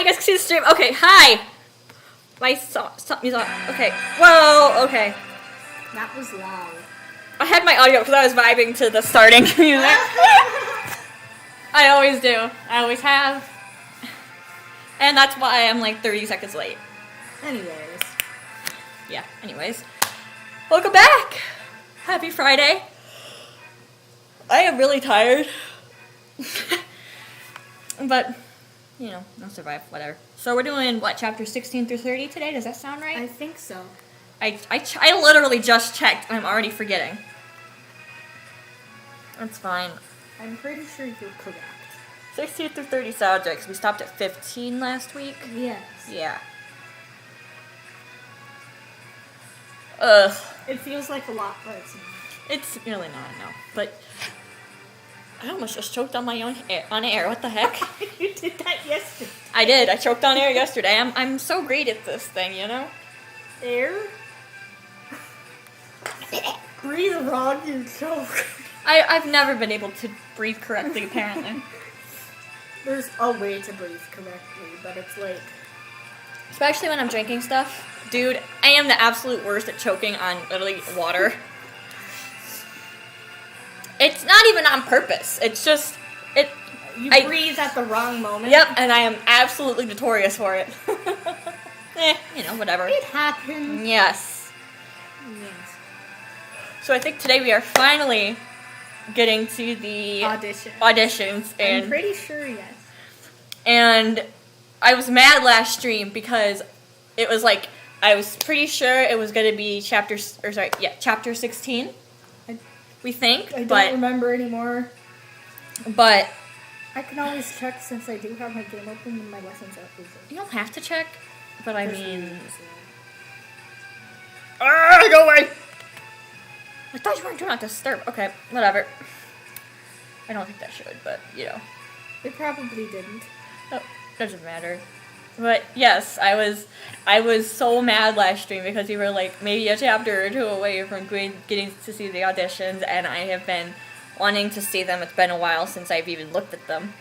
guys can see the stream. Okay, hi. Okay. Whoa. Okay. That was loud. I had my audio because I was vibing to the starting music. I always do. I always have. And that's why I'm like 30 seconds late. Anyways. Yeah, anyways. Welcome back! Happy Friday. I am really tired. But, you know, I'll survive, whatever. So we're doing, what, chapter 16 through 30 today? Does that sound right? I think so. I literally just checked. I'm already forgetting. That's fine. I'm pretty sure you're correct. 16 through 30 subjects. We stopped at 15 last week. Yes. Yeah. Ugh. It feels like a lot, but it's not. It's really not, no. But I almost just choked on my own on air. What the heck? You did that yesterday. I did. I choked on air yesterday. I'm so great at this thing, you know? Air? Breathe wrong, you choke. I've never been able to breathe correctly, apparently. There's a way to breathe correctly, but it's like... Especially when I'm drinking stuff. Dude, I am the absolute worst at choking on literally water. It's not even on purpose. It's just... You breathe at the wrong moment. Yep, and I am absolutely notorious for it. You know, whatever. It happens. Yes. Yes. So I think today we are finally getting to the auditions. And I'm pretty sure, yes. And I was mad last stream because it was like, I was pretty sure it was going to be chapter 16. We think. I don't remember anymore. But I can always check since I do have my game open and my lessons are open. You don't have to check, but I mean... Go away! I thought you weren't doing not disturb. Okay, whatever. I don't think that should, but, you know. It probably didn't. Oh, doesn't matter. But, yes, I was so mad last stream because we were, like, maybe a chapter or two away from getting to see the auditions, and I have been wanting to see them. It's been a while since I've even looked at them.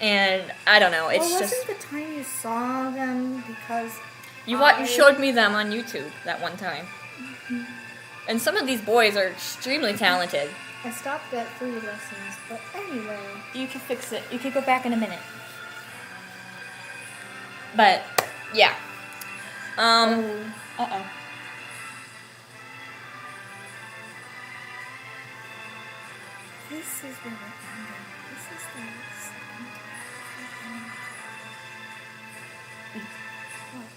And, I don't know, it's just... wasn't the time you saw them because... You showed me them on YouTube that one time. Mm-hmm. And some of these boys are extremely talented. I stopped at 3 lessons, but anyway. You can fix it. You can go back in a minute. But, yeah. Uh-oh. This is where we're ending. This is the second. What?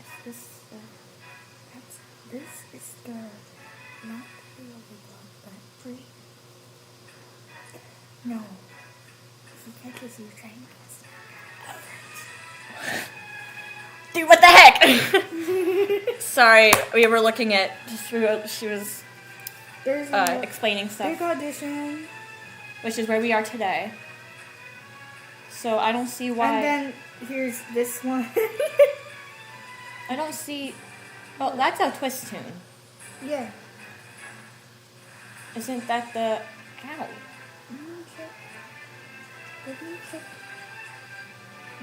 Is this the... This is the... Not the overblock, but free. No. ᴍ괜 Dude, what the heck? Sorry, we were looking at... She was explaining stuff. Big audition. Which is where we are today. So I don't see why... And then here's this one. I don't see... Oh, that's a twist tune. Yeah. Isn't that the... Ow.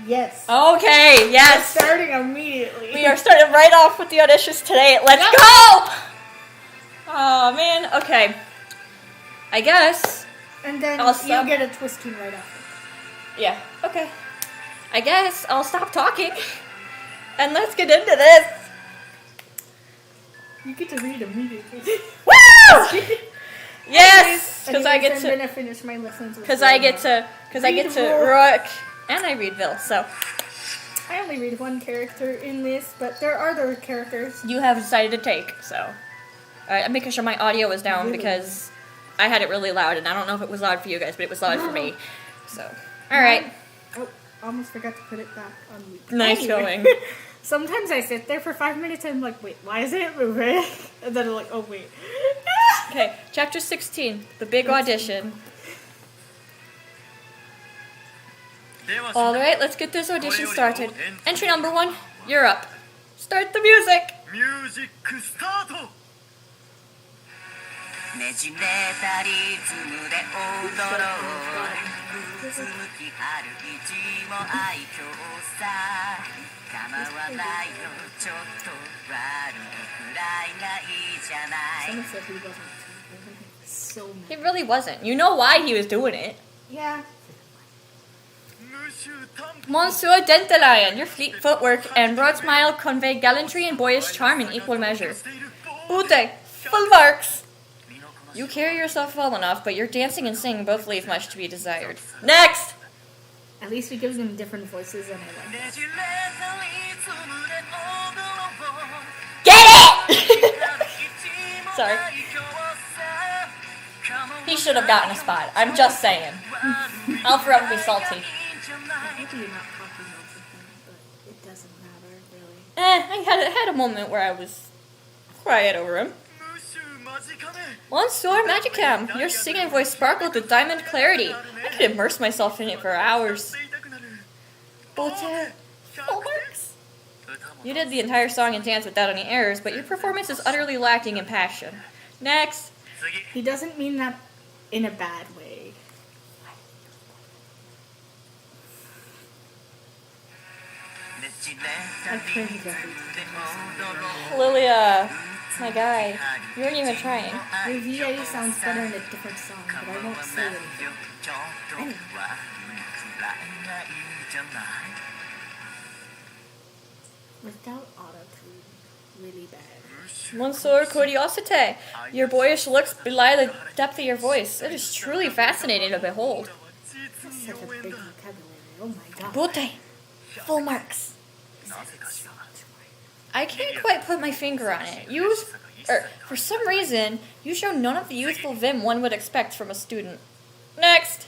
Yes. Okay, yes. We're starting immediately. We are starting right off with the auditions today. Let's go! Oh, man. Okay. I guess. And then you get a twist tune right after. Yeah. Okay. I guess I'll stop talking. And let's get into this. You get to read immediately. Woo! Yes, because I get to. I'm gonna finish my lessons. Because I get to Rook and I read Vil. So I only read one character in this, but there are other characters you have decided to take. So I'm making sure my audio is down because I had it really loud, and I don't know if it was loud for you guys, but it was loud for me. So all right. Oh, almost forgot to put it back on mute. Nice going. Sometimes I sit there for 5 minutes and I'm like, wait, why isn't it moving? And then I'm like, oh, wait. Okay, chapter 16, the big audition. Alright, let's get this audition started. Entry number 1, you're up. Start the music! Music start! ねじれたリズムで踊ろううつむき春一も愛嬌さ構わないよちょっと悪いくらいがいいじゃない Someone said he wasn't. So He mad. really wasn't. You know why he was doing it. Yeah. Monsieur Dentalion, your fleet footwork and broad smile convey gallantry and boyish charm in equal measure. Ute, full marks. You carry yourself well enough, but your dancing and singing both leave much to be desired. Next! At least he gives them different voices, and I like that. Get it! Sorry. He should have gotten a spot. I'm just saying. I'll forever be salty. Maybe you're not talking about something, but it doesn't matter, really. I had a moment where I was quiet over him. 𝙎𝙊𝘾𝙄𝘼, your singing voice sparkled with diamond clarity. I could immerse myself in it for hours. Full marks. You did the entire song and dance without any errors, but your performance is utterly lacking in passion. Next. He doesn't mean that in a bad way. I cringe every time. Lilia, my guy, you weren't even trying. Your VA sounds better in a different song, but I won't say anything. Anyway. Without auto-tune, really bad. Monsieur curiosité, your boyish looks belie the depth of your voice. It is truly fascinating to behold. That's such a big vocabulary. Oh my god. Bote, full marks. I can't quite put my finger on it. For some reason, you show none of the youthful vim one would expect from a student. Next.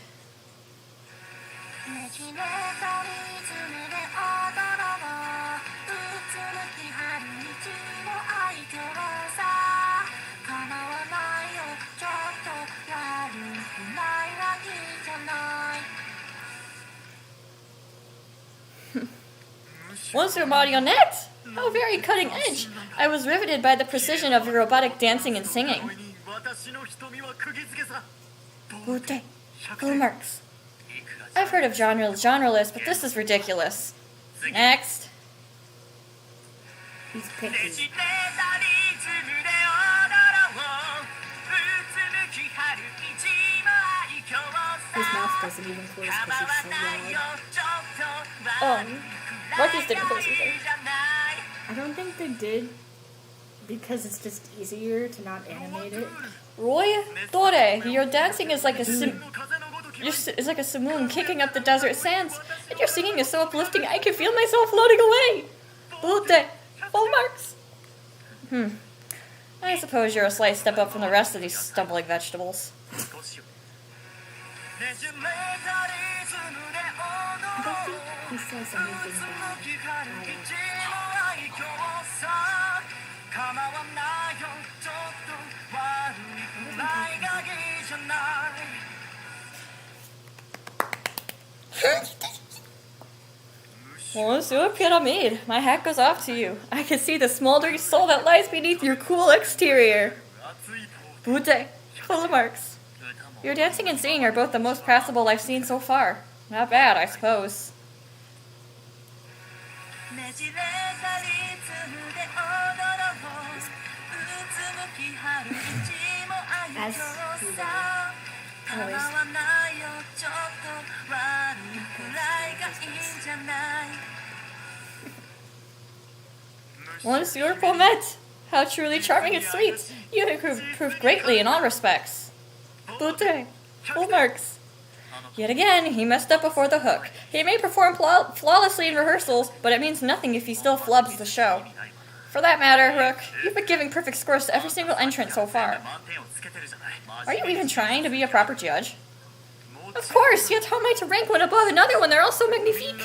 Monsieur Marionette! How very cutting edge! I was riveted by the precision of your robotic dancing and singing. Bote, full marks. I've heard of genreless, but this is ridiculous. Next. He's picky. His mouth doesn't even close because he's so loud. Marcus didn't close his eyes. I don't think they did because it's just easier to not animate it. Roy Dore, your dancing is like a is like a simoon kicking up the desert sands, and your singing is so uplifting I can feel myself floating away. Bote, full marks. I suppose you're a slight step up from the rest of these stumbling vegetables. I don't think he says anything bad. 𝙎𝙊𝘾𝙄𝘼, my hat goes off to you. I can see the smoldering soul that lies beneath your cool exterior. Bote, full of marks. Your dancing and singing are both the most passable I've seen so far. Not bad, I suppose. As he will. Always. Monsieur Pomette, how truly charming and sweet. You have improved greatly in all respects. Bote, full marks. Yet again, he messed up before the hook. He may perform flawlessly in rehearsals, but it means nothing if he still flubs the show. For that matter, Rook, you've been giving perfect scores to every single entrant so far. Are you even trying to be a proper judge? Of course, yet how am I to rank one above another when they're all so magnifique?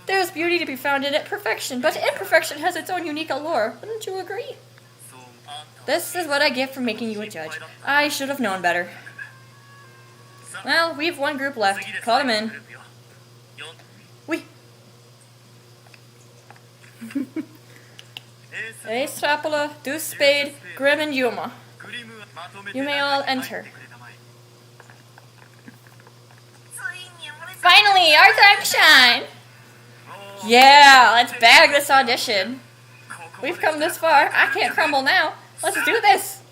There's beauty to be found in imperfection, but imperfection has its own unique allure. Wouldn't you agree? This is what I get for making you a judge. I should have known better. Well, we have one group left. Call them in. Oui. ḽ'iVESTREAM, 𝙬 𝙬, 𝙬 𝙬, 𝙬 𝙬, You may all enter. Finally, our time to shine! Yeah, let's bag this audition. We've come this far. I can't crumble now. Let's do this!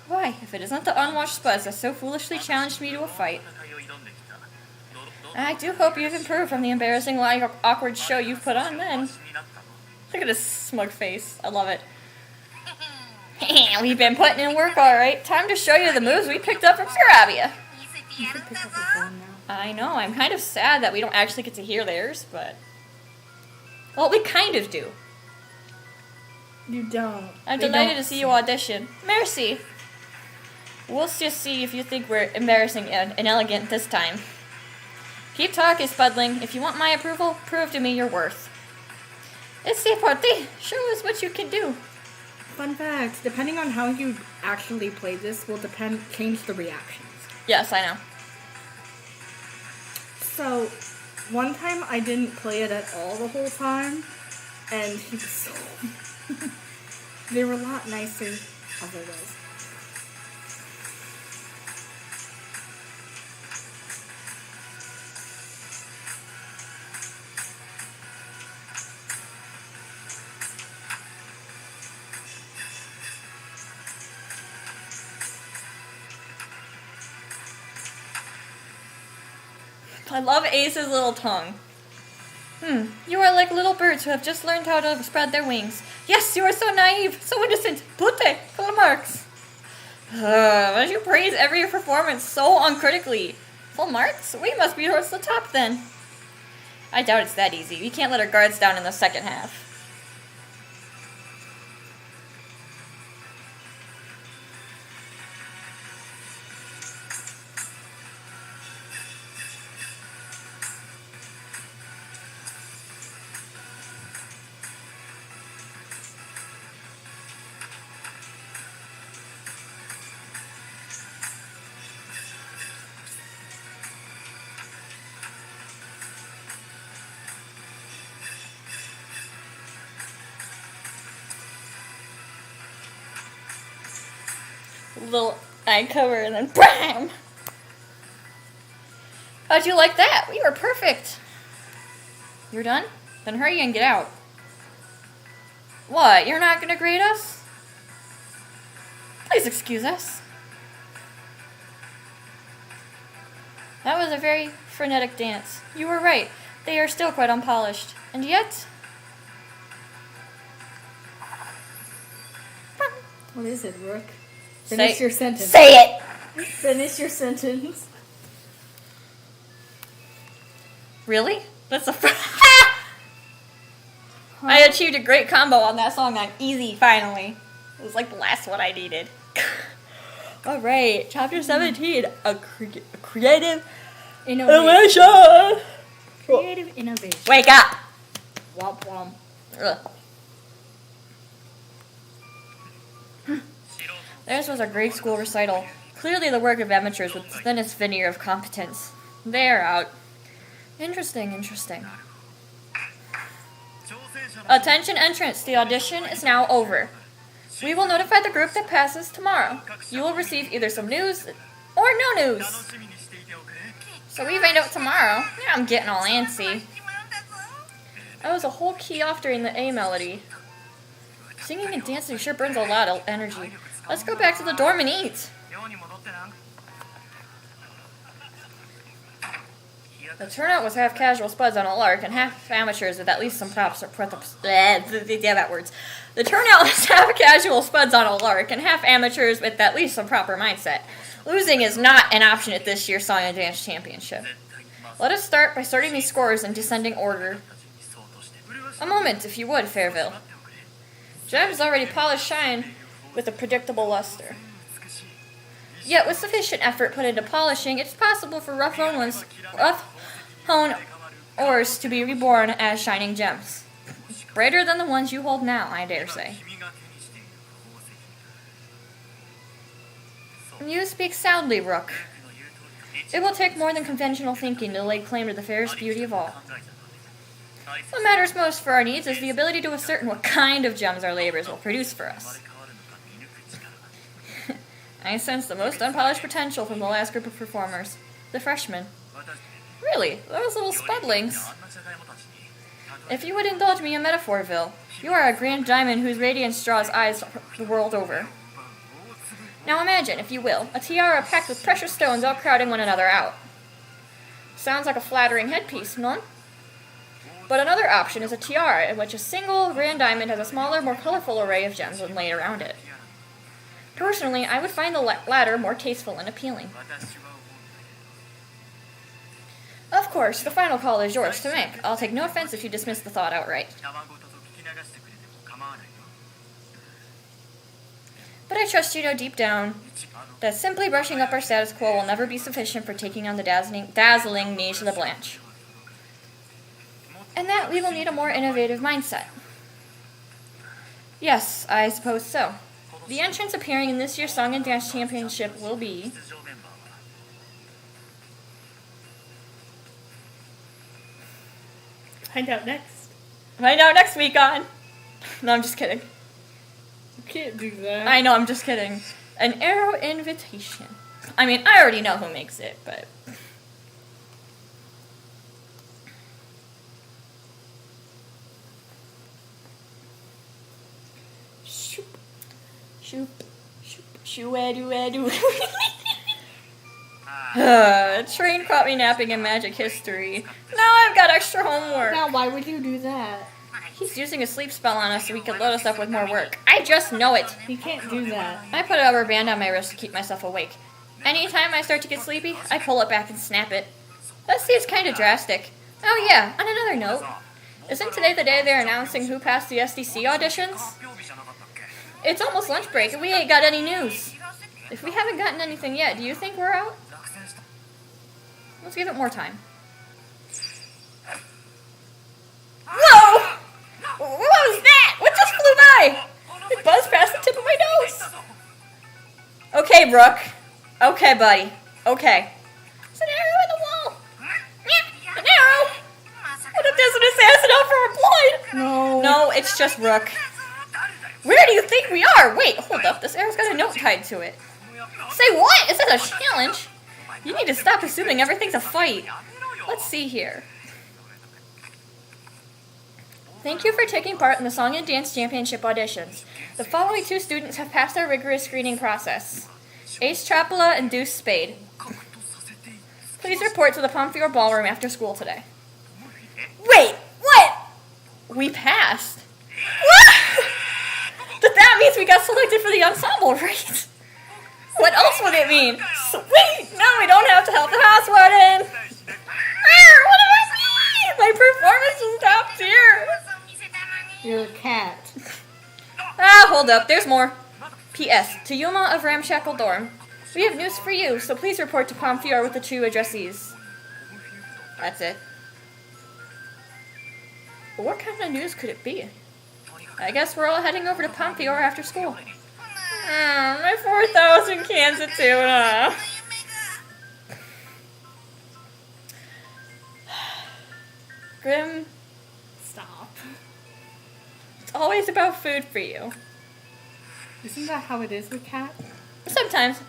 Why, if it isn't the unwashed spuds that so foolishly challenged me to a fight. I do hope you've improved from the embarrassing, awkward show you've put on then. Look at his smug face. I love it. We've been putting in work alright. Time to show you the moves we picked up from Sarabia. You can pick up your phone now. I know, I'm kind of sad that we don't actually get to hear theirs, but... Well, we kind of do. You don't. I'm delighted to see you audition. Merci. We'll just see if you think we're embarrassing and inelegant this time. Keep talking, Spudling. If you want my approval, prove to me your worth. It's party. Show us what you can do. Fun fact, depending on how you actually play this will change the reactions. Yes, I know. So, one time I didn't play it at all the whole time, and he was so... They were a lot nicer otherwise. I love Ace's little tongue. You are like little birds who have just learned how to spread their wings. Yes, you are so naive, so innocent. Pute, full of marks. But you praise every performance so uncritically. Full marks? We must be towards the top then. I doubt it's that easy. We can't let our guards down in the second half. Little eye cover and then BAM! How'd you like that? We were perfect. You're done? Then hurry and get out. What? You're not gonna grade us? Please excuse us. That was a very frenetic dance. You were right. They are still quite unpolished. And yet... What is it, Rook? Finish your sentence. Say it! Finish your sentence. Really? That's the first... I achieved a great combo on that song on easy, finally. It was like the last one I needed. Alright, chapter 17. A creative innovation! Creative innovation. Wake up! Womp womp. Ugh. Theirs was a great school recital. Clearly the work of amateurs with the thinnest veneer of competence. They're out. Interesting, interesting. Attention entrants, the audition is now over. We will notify the group that passes tomorrow. You will receive either some news or no news. So we find out tomorrow. Yeah, I'm getting all antsy. I was a whole key off during the A melody. Singing and dancing sure burns a lot of energy. Let's go back to the dorm and eat. The turnout was half casual spuds on a lark and half amateurs with at least some props or words. The turnout was half casual spuds on a lark and half amateurs with at least some proper mindset. Losing is not an option at this year's Song and Dance Championship. Let us start by sorting these scores in descending order. A moment, if you would, Fairville. Gems already polished shine with a predictable luster. Yet with sufficient effort put into polishing, it's possible for rough-hewn ores to be reborn as shining gems. Brighter than the ones you hold now, I dare say. You speak soundly, Rook. It will take more than conventional thinking to lay claim to the fairest beauty of all. What matters most for our needs is the ability to ascertain what kind of gems our labors will produce for us. I sense the most unpolished potential from the last group of performers, the freshmen. Really, those little spudlings. If you would indulge me in metaphorville, you are a grand diamond whose radiance draws eyes the world over. Now imagine, if you will, a tiara packed with precious stones all crowding one another out. Sounds like a flattering headpiece, non? But another option is a tiara in which a single grand diamond has a smaller, more colorful array of gems laid around it. Personally, I would find the latter more tasteful and appealing. Of course, the final call is yours to make. I'll take no offense if you dismiss the thought outright. But I trust you know deep down that simply brushing up our status quo will never be sufficient for taking on the dazzling 𝙎𝙊𝘾𝙄𝘼𝙍. And that we will need a more innovative mindset. Yes, I suppose so. The entrants appearing in this year's Song and Dance Championship will be... Find out next. Find out next week on... No, I'm just kidding. You can't do that. I know, I'm just kidding. An arrow invitation. I mean, I already know who makes it, but... Shoop. Shoop. Shoop. Shoo-a-doo-a-doo. Train caught me napping in magic history. Now I've got extra homework. Now, why would you do that? He's using a sleep spell on us so he can load us up with more work. I just know it. You can't do that. I put a rubber band on my wrist to keep myself awake. Anytime I start to get sleepy, I pull it back and snap it. That seems kind of drastic. Oh yeah, on another note, isn't today the day they're announcing who passed the SDC auditions? It's almost lunch break and we ain't got any news. If we haven't gotten anything yet, do you think we're out? Let's give it more time. Whoa! What was that? What just flew by? It buzzed past the tip of my nose. Okay, Brooke. Okay, buddy. Okay. It's an arrow in the wall. Yeah, an arrow. What if there's an assassin out for our blood? No. No, it's just Brooke. Where do you think we are? Wait, hold up. This arrow's got a note tied to it. Say what? Is that a challenge? You need to stop assuming everything's a fight. Let's see here. Thank you for taking part in the Song and Dance Championship auditions. The following two students have passed our rigorous screening process. 𝙎𝙊𝘾𝙄𝘼 and Deuce Spade. Please report to the 𝙀𝙀𝙀 ballroom after school today. Wait, what? We passed? But that means we got selected for the ensemble, right? What else would it mean? Sweet! Now we don't have to help the house warden! What do I mean? My performance is top tier! You're a cat. Hold up, there's more. P.S. To Yuma of Ramshackle Dorm. We have news for you, so please report to 𝙀𝙀𝙀 with the two addressees. That's it. But what kind of news could it be? I guess we're all heading over to 𝙀𝙀𝙀 after school. My 4,000 cans of tuna. Grim, Stop. it's always about food for you. Isn't that how it is with cats? Sometimes.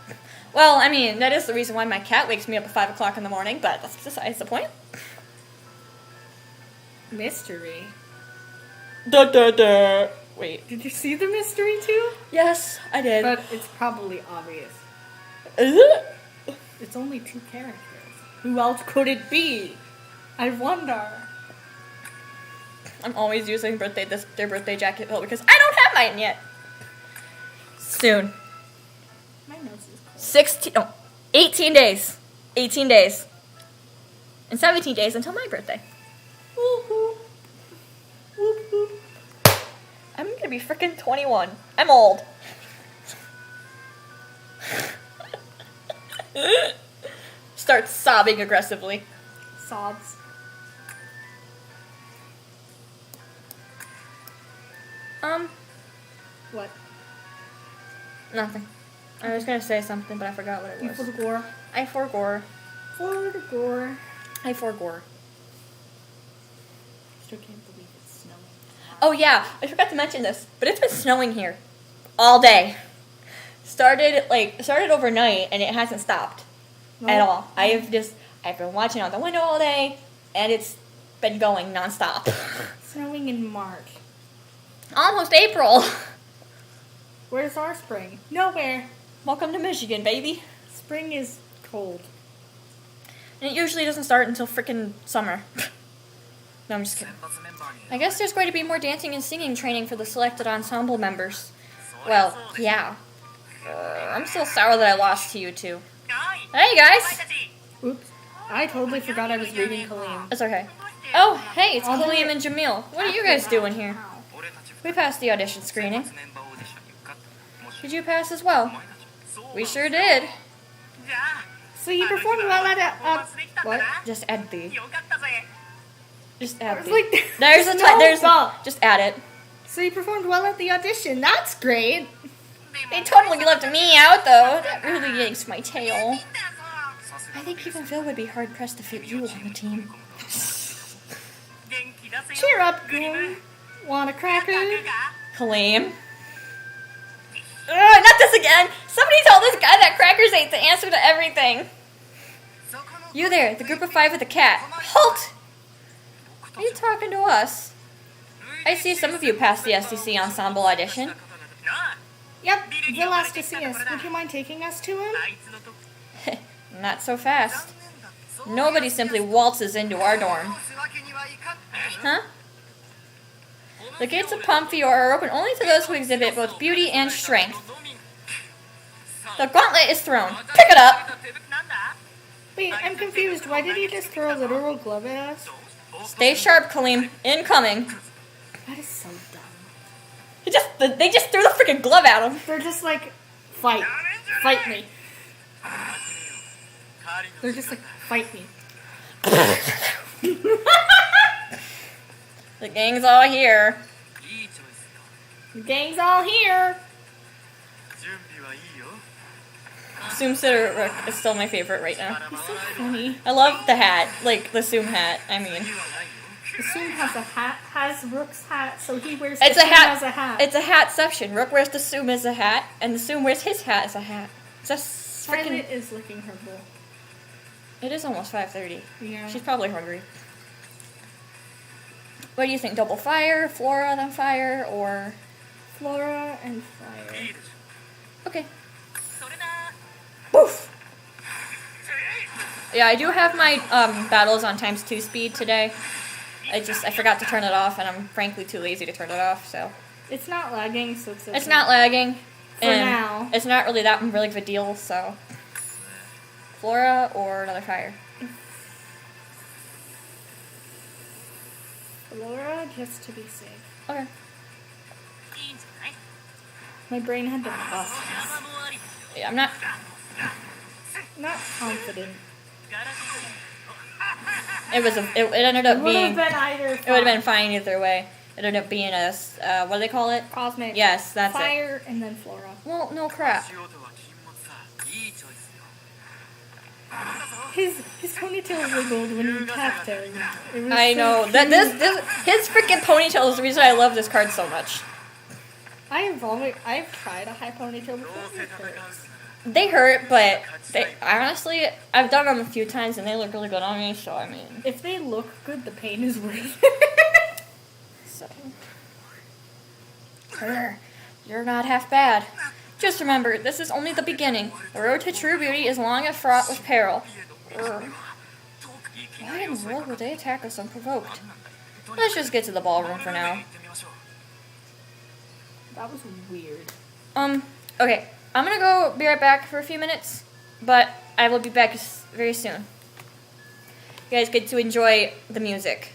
Well, I mean, that is the reason why my cat wakes me up at 5 o'clock in the morning, but that's besides the point. Mystery. Wait. Did you see the mystery too? Yes, I did. But it's probably obvious. Is it? It's only two characters. Who else could it be? I wonder. I'm always using their birthday jacket pill because I don't have mine yet. Soon. My nose is cold. 18 days. 18 days. And 17 days until my birthday. Woo-hoo. Whoop-hoo. I'm gonna be freaking 21. I'm old. Start sobbing aggressively. Sobs. What? Nothing. I was gonna say something, but I forgot what it You was. forgore. I forgore. Forgore. I forgore. Still can't believe it's snowing. Oh yeah, I forgot to mention this, but it's been snowing here all day. started overnight and it hasn't stopped at Well, all. I've been watching out the window all day and it's been going nonstop. Snowing in March. Almost April. Where's our spring? Nowhere. Welcome to Michigan, baby. Spring is cold. And it usually doesn't start until frickin' summer. No, I'm just kidding. I guess there's going to be more dancing and singing training for the selected ensemble members. Well, yeah. I'm still sour that I lost to you two. Hey, guys! Oops. I totally forgot I was reading Kaleem. It's okay. Oh, hey, it's I'll do Kaleem it and Jamil. What are you guys doing here? Ow. We passed the audition screening. Did you pass as well? We sure did. So you performed well at what? Just add the. Just I add was the. like, There's no. just add it. So you performed well at the audition. That's great. They totally left me out, though. That really yanks my tail. I think even Phil would be hard-pressed to fit you on the team. Cheer up, Goon. Want a cracker? Kaleem. Ugh, not this again! Somebody tell this guy that crackers ain't the answer to everything. You there, the group of 5 with the cat. Halt! Are you talking to us? I see some of you passed the SDC ensemble audition. Yep, Will asked to see us. Would you mind taking us to him? Not so fast. Nobody simply waltzes into our dorm. Huh? The gates of Pomfio are open only to those who exhibit both beauty and strength. The gauntlet is thrown. Pick it up! Wait, I'm confused. Why did he just throw a literal glove at us? Stay sharp, Kaleem. Incoming. That is so dumb. They just threw the freaking glove at him. They're just like, fight. Fight me. They're just like, fight me. The gang's all here. The gang's all here. 𝙎𝙊𝘾𝙄𝘼 is still my favorite right now. He's so funny. I love the hat, like the 𝙬𝘼 hat. I mean, 𝙬𝘼 has a hat, has Rook's hat, so he wears it's the a hat. as a hat. It's a hatception. Rook wears the 𝙬𝘼 as a hat, and the 𝙬𝘼 wears his hat as a hat. It's just freaking. Violet is licking her bowl. It is almost 5:30. Yeah. She's probably hungry. What do you think? Double fire, Flora, then fire, or Flora and fire. okay? Woof. Yeah, I do have my battles on ×2 speed today. I forgot to turn it off, and I'm frankly too lazy to turn it off. So It's not lagging, so it's okay. it's not lagging. For and now. It's not really that big of a deal. So Flora or another fire. Flora, just to be safe. Okay. My brain had to bust. Yeah, I'm not. Not confident. It ended up It would being. have been either. It would have been fine either way. It ended up being a what do they call it? Cosmic. Yes, that's it. Fire and then Flora. Well, no crap. His ponytail wiggled when you tapped him. It was I so know cute. that his freaking ponytail is the reason I love this card so much. I've tried a high ponytail before. It hurts. They hurt, but honestly, I've done them a few times and they look really good on me. So I mean, If they look good, the pain is worth it. so you're not half bad. Just remember, this is only the beginning. The road to true beauty is long and fraught with peril. Why in the world would they attack us unprovoked? Let's just get to the ballroom for now. That was weird. Okay. I'm gonna go be right back for a few minutes, but I will be back very soon. You guys get to enjoy the music.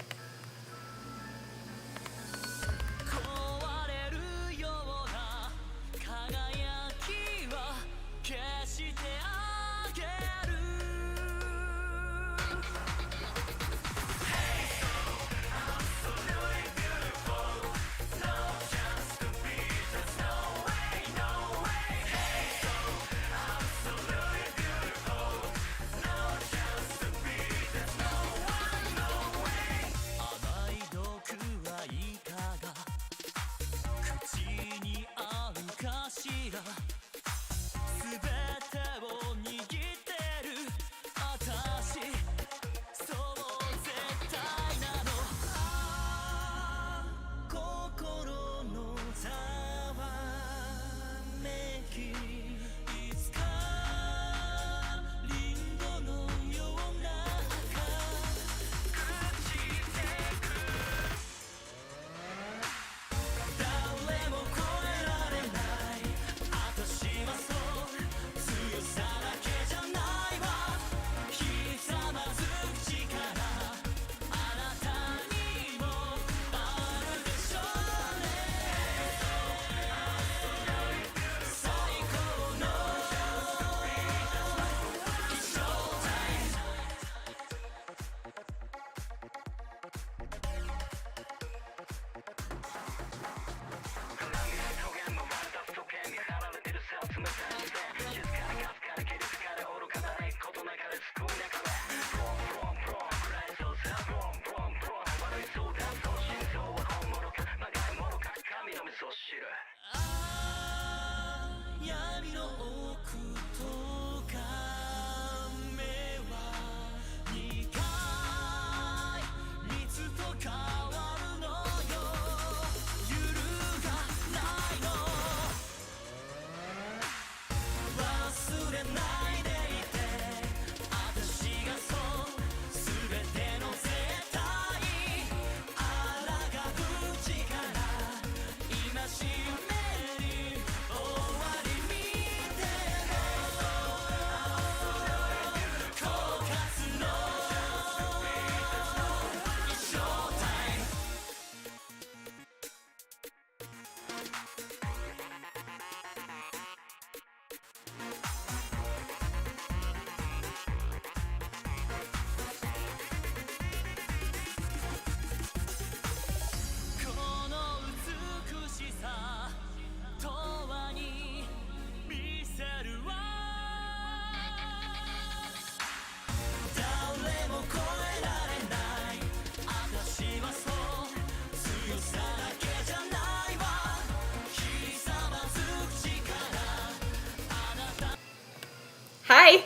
Hi,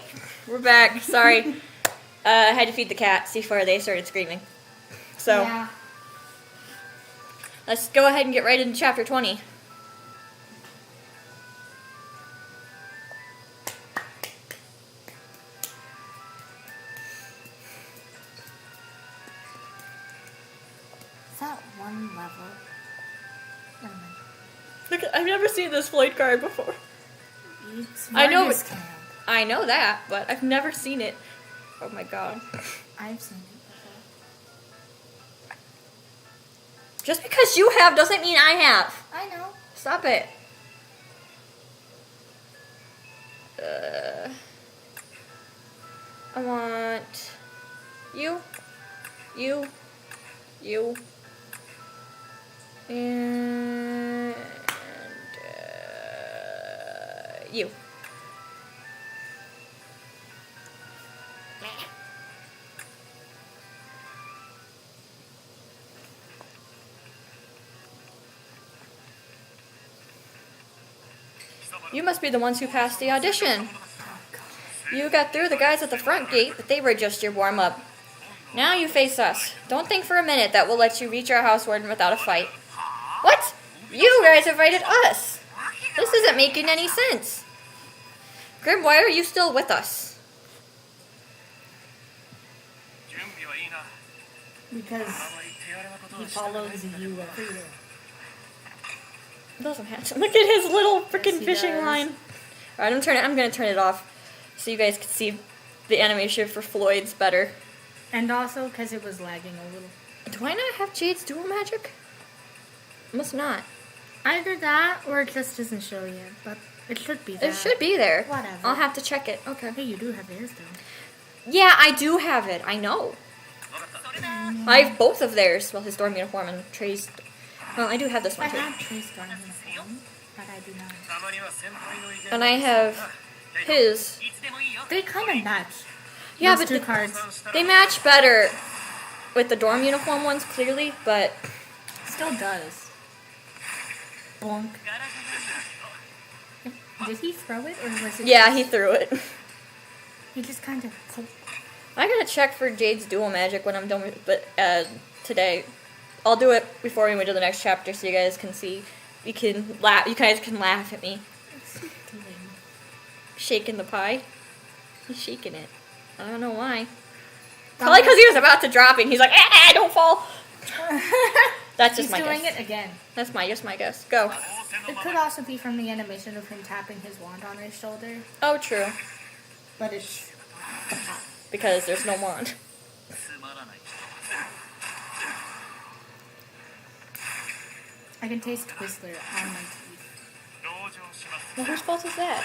we're back. Sorry, I had to feed the cats before they started screaming. So Yeah. let's go ahead and get right into chapter 20. Is that one level? Never mind. Look, I've never seen this Floyd card before. It's I know Marcus it- Camp. I know that, but I've never seen it. Oh my god. I've seen it before. Just because you have doesn't mean I have. I know. Stop it. I want you, and you. You must be the ones who passed the audition. You got through the guys at the front gate, but they were just your warm-up. Now you face us. Don't think for a minute that we'll let you reach our house warden without a fight. What? You guys invited us. This isn't making any sense. Grim, why are you still with us? Because he follows you everywhere. It doesn't have to. Look at his little freaking Yes, he fishing does. line. Alright, I'm gonna turn it off so you guys can see the animation for Floyd's better. And also because it was lagging a little. Do I not have Jade's dual magic? Must not. Either that or it just doesn't show yet, but it should be there. It should be there. Whatever. I'll have to check it. Okay. Hey, you do have theirs though. Yeah, I do have it. I know. I have both of theirs. Well, his dorm uniform and Trey's. Well, I do have this I one too. have Trace Dorm uniform, but I do not. And I have his. They kind of match. Yeah, Those but two the- cards They match better with the dorm uniform ones, clearly, but still does. Bonk. Did he throw it or was it? yeah, he threw it. He just kind of. I'm gonna check for Jade's dual magic when I'm done with it today. I'll do it before we move to the next chapter, so you guys can see. You can laugh. You guys can laugh at me What's he doing? shaking the pie. He's shaking it. I don't know why. Probably because he was about to drop it. And he's like, "Ah, don't fall." That's just He's my doing guess. it again. That's just my guess. Go. It could also be from the animation of him tapping his wand on his shoulder, Oh, true. but it's Because there's no wand. I can taste Twizzler on my teeth. Well, whose fault is that?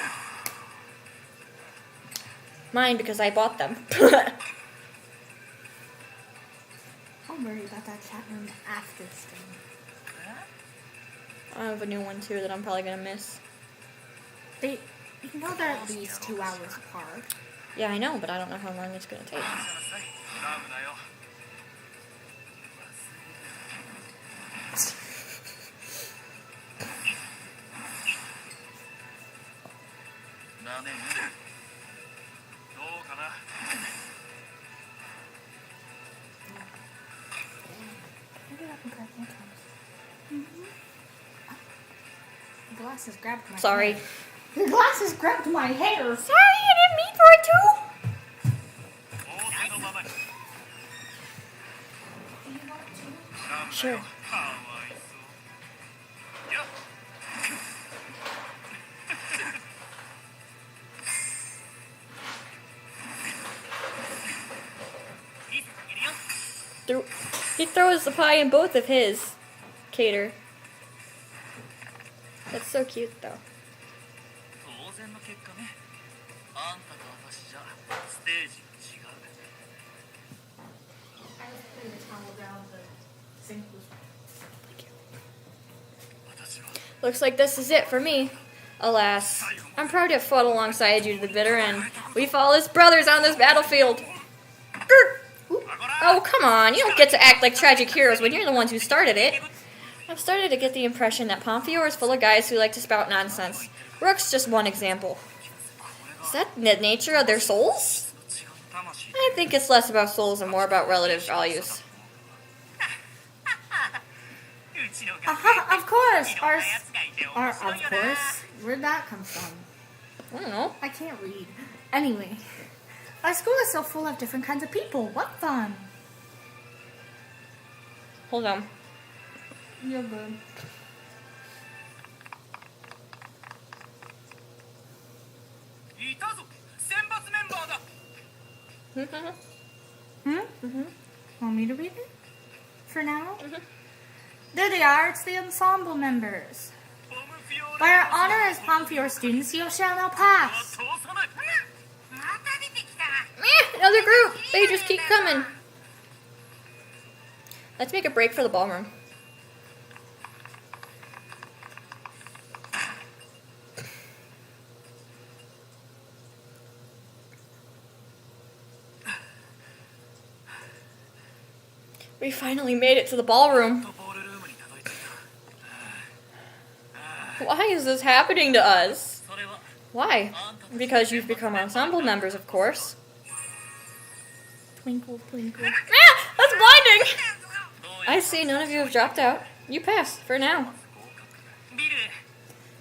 Mine, because I bought them. I'll worry about that chat room after stream. I have a new one too that I'm probably gonna miss. You know they're at least 2 hours apart. Yeah, I know, but I don't know how long it's gonna take. Maybe I can grab my glasses. Glasses grabbed my Sorry. hand. Your glasses grabbed my hair. Sorry, I didn't mean for it to. Sure. He throws the pie in both of his, Cater. That's so cute, though. Looks like this is it for me. Alas, I'm proud to have fought alongside you to the bitter end. We fall as brothers on this battlefield. Oh, come on. You don't get to act like tragic heroes when you're the ones who started it. I've started to get the impression that Pomfeor is full of guys who like to spout nonsense. Rook's just one example. Is that the nature of their souls? I think it's less about souls and more about relative values. Of course. Of course. Where'd that come from? I don't know. I can't read. Anyway, our school is so full of different kinds of people. What fun. Hold on. You're good. Want me to read it? For now? There they are. It's the ensemble members. By our honor as Pomfeor students, you shall now pass. Another group. They just keep coming. Let's make a break for the ballroom. We finally made it to the ballroom. Why is this happening to us? Why? Because you've become ensemble members, of course. Twinkle, twinkle. Ah! That's blinding! I see none of you have dropped out. You passed, for now.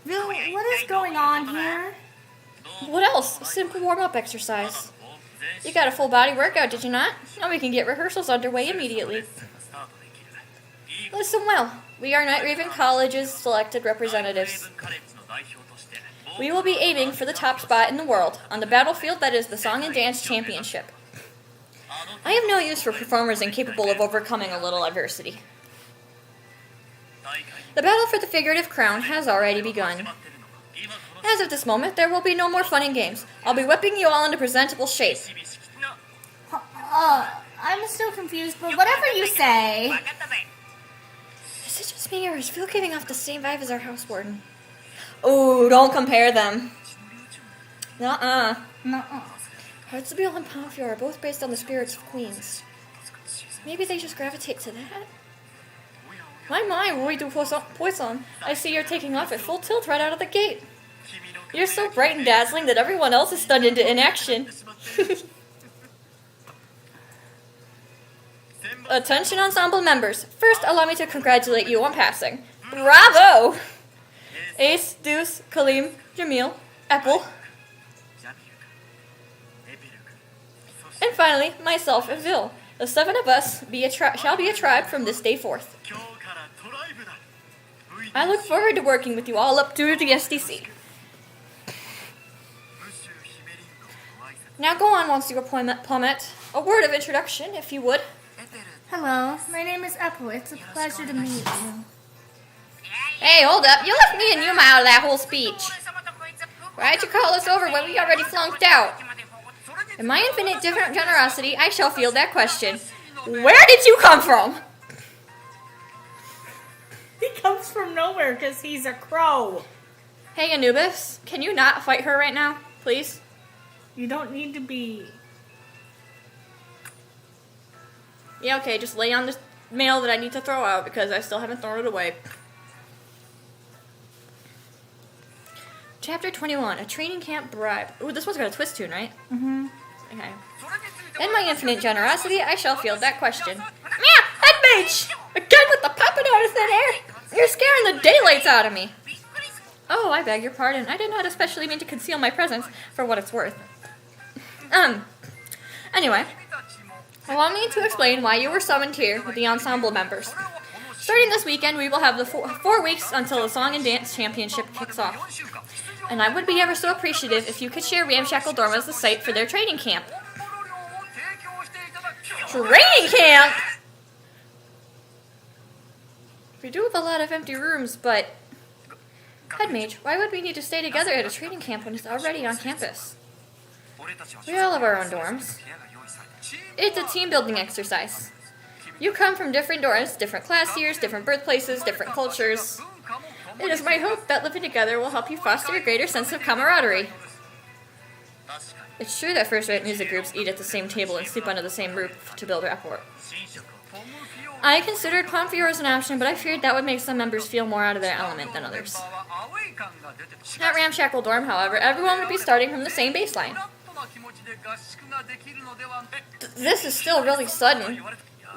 Bill, what is going on here? What else? A simple warm-up exercise. You got a full body workout, did you not? Now we can get rehearsals underway immediately. Listen well. We are Night Raven College's selected representatives. We will be aiming for the top spot in the world on the battlefield that is the Song and Dance Championship. I have no use for performers incapable of overcoming a little adversity. The battle for the figurative crown has already begun. As of this moment, there will be no more fun and games. I'll be whipping you all into presentable shape. I'm still confused, but whatever you say. Is it just me, or is Phil giving off the same vibe as our house warden? Oh, don't compare them. Nuh-uh. Heartseal and Pomfeor are both based on the spirits of queens. Maybe they just gravitate to that? My, Roy du Poisson. I see you're taking off at full tilt right out of the gate. You're so bright and dazzling that everyone else is stunned into inaction. Attention ensemble members. First, allow me to congratulate you on passing. Bravo! Ace, Deuce, Kalim, Jamil, Apple. And finally, myself and Vil. The 7 of us shall be a tribe from this day forth. I look forward to working with you all up through the SDC. Now go on, Monsieur Pommet. A word of introduction, if you would. Hello, my name is Apple. It's a pleasure to meet you. Hey, hold up. You left me and Yuma out of that whole speech. Why'd you call us over when we already flunked out? In my infinite different generosity, I shall field that question. Where did you come from? He comes from nowhere because he's a crow. Hey, Anubis, can you not fight her right now, please? You don't need to be. Yeah, okay, just lay on this mail that I need to throw out because I still haven't thrown it away. Chapter 21, a training camp bribe. Ooh, this one's got a twist tune, right? Mm-hmm. Okay. In my infinite generosity, I shall field that question. Yeah, head mage! Again with the popping out of thin air! You're scaring the daylights out of me. Oh, I beg your pardon. I did not especially mean to conceal my presence, for what it's worth. Anyway, allow me to explain why you were summoned here with the ensemble members. Starting this weekend, we will have the 4 weeks until the Song and Dance Championship kicks off. And I would be ever so appreciative if you could share Ramshackle Dorm as the site for their training camp. Training camp?! We do have a lot of empty rooms, but... Headmage, why would we need to stay together at a training camp when it's already on campus? We all have our own dorms. It's a team-building exercise. You come from different dorms, different class years, different birthplaces, different cultures. It is my hope that living together will help you foster a greater sense of camaraderie. It's true that first-rate music groups eat at the same table and sleep under the same roof to build rapport. I considered 𝙀 an option, but I feared that would make some members feel more out of their element than others. At Ramshackle Dorm, however, everyone would be starting from the same baseline. This is still really sudden.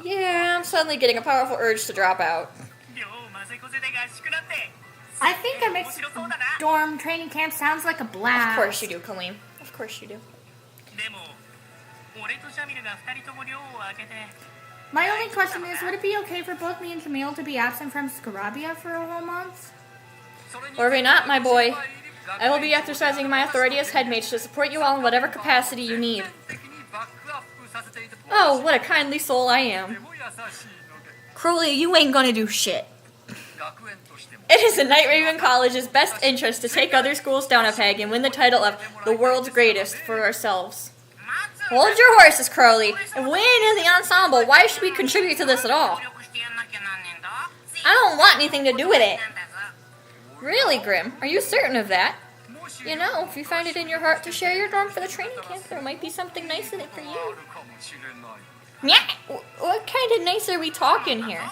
Yeah, I'm suddenly getting a powerful urge to drop out. I think a mixed dorm training camp sounds like a blast. Of course you do, Colleen. Of course you do. My only question is, would it be okay for both me and Camille to be absent from Scarabia for a whole month? Worry not, my boy. I will be exercising my authority as headmage to support you all in whatever capacity you need. Oh, what a kindly soul I am. Crowley, you ain't gonna do shit. It is in Night Raven College's best interest to take other schools down a peg and win the title of the world's greatest for ourselves. Hold your horses, Crowley. If we ain't in the ensemble, why should we contribute to this at all? I don't want anything to do with it. Really, Grim? Are you certain of that? You know, if you find it in your heart to share your dorm for the training camp, there might be something nice in it for you. Yeah, what kind of nice are we talking here?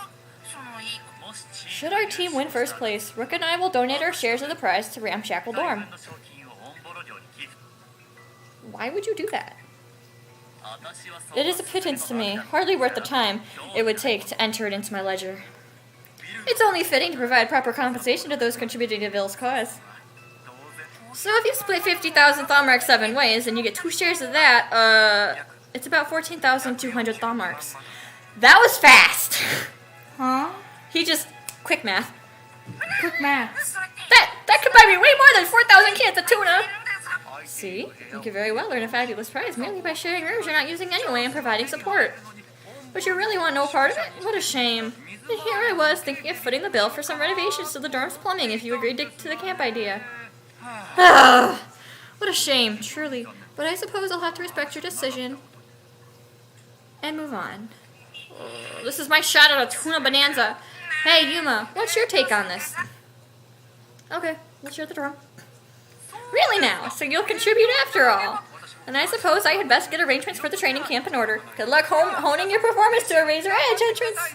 Should our team win first place, Rook and I will donate our shares of the prize to Ramshackle Dorm. Why would you do that? It is a pittance to me, hardly worth the time it would take to enter it into my ledger. It's only fitting to provide proper compensation to those contributing to Ville's cause. So if you split 50,000 𴡍marks 7 ways, and you get 2 shares of that, it's about 14,200 𴡍marks. That was fast! Huh? He just... quick math. Quick math. That could buy me way more than 4,000 cans of tuna! See? You could very well earn a fabulous prize merely by sharing rooms you're not using anyway and providing support. But you really want no part of it? What a shame. And here I was, thinking of footing the bill for some renovations to the dorm's plumbing if you agreed to the camp idea. What a shame, truly. But I suppose I'll have to respect your decision. And move on. This is my shot at a tuna bonanza. Hey, Yuma, what's your take on this? Okay, we'll share the dorm. Really now, so you'll contribute after all. And I suppose I had best get arrangements for the training camp in order. Good luck honing your performance to a Razor Edge entrance.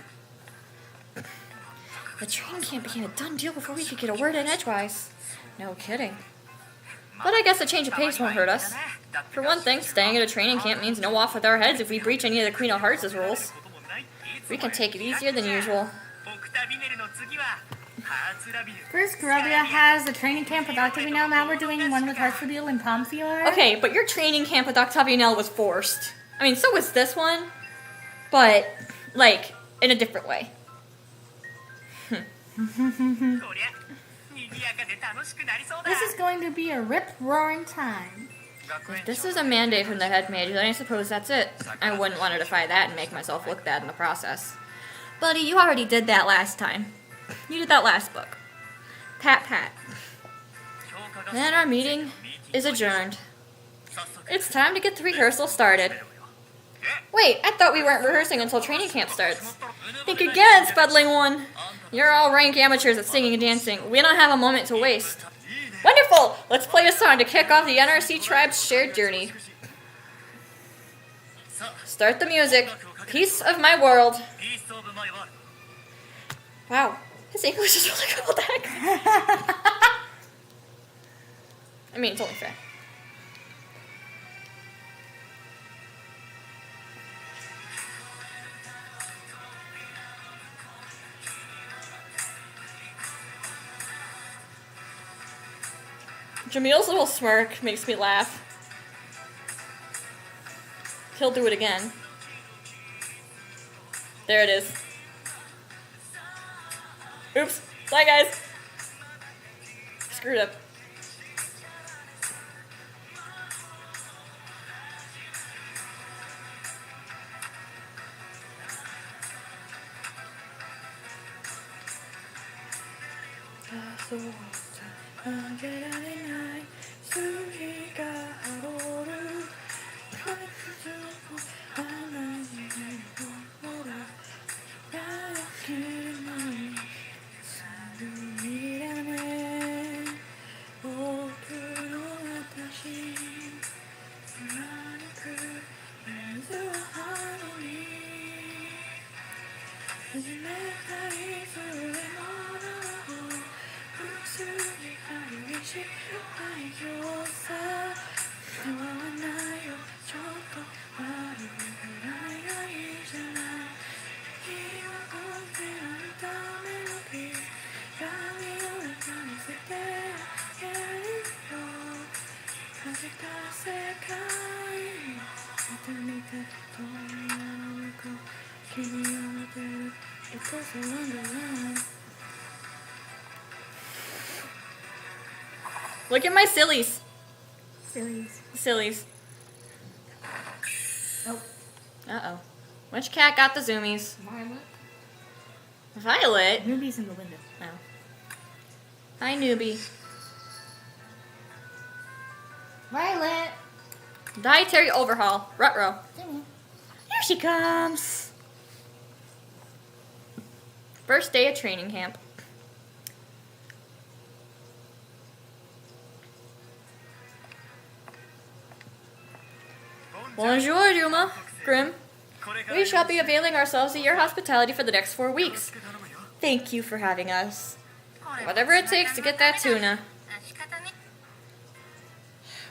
The training camp became a done deal before we could get a word in edgewise. No kidding. But I guess a change of pace won't hurt us. For one thing, staying at a training camp means no off with our heads if we breach any of the Queen of Hearts' rules. We can take it easier than usual. First, Scarabia has a training camp with Octavianel. Now we're doing one with Heartful and 𝙀. Okay, but your training camp with Octavianel was forced. I mean, so was this one. But, like, in a different way. This is going to be a rip-roaring time. If this is a mandate from the head mage, then I suppose that's it. I wouldn't want to defy that and make myself look bad in the process. Buddy, you already did that last time. You did that last book. Pat, pat. Then our meeting is adjourned. It's time to get the rehearsal started. Wait, I thought we weren't rehearsing until training camp starts. Think again, Spudling One. You're all rank amateurs at singing and dancing. We don't have a moment to waste. Wonderful! Let's play a song to kick off the NRC tribe's shared journey. Start the music. Piece of my world. Wow. His English is really good. What the heck? I mean, it's only fair. Jamil's little smirk makes me laugh. He'll do it again. There it is. Oops. Bye, guys. Screwed up. Look at my sillies. Sillies. Oh. Uh-oh. Which cat got the zoomies? Violet? Newbie's in the window. Oh. Hi, newbie. Violet! Dietary overhaul. Ruh-roh. Jimmy. Here she comes. First day of training camp. Bonjour, Yuma. Grim. We shall be availing ourselves of your hospitality for the next 4 weeks. Thank you for having us. Whatever it takes to get that tuna.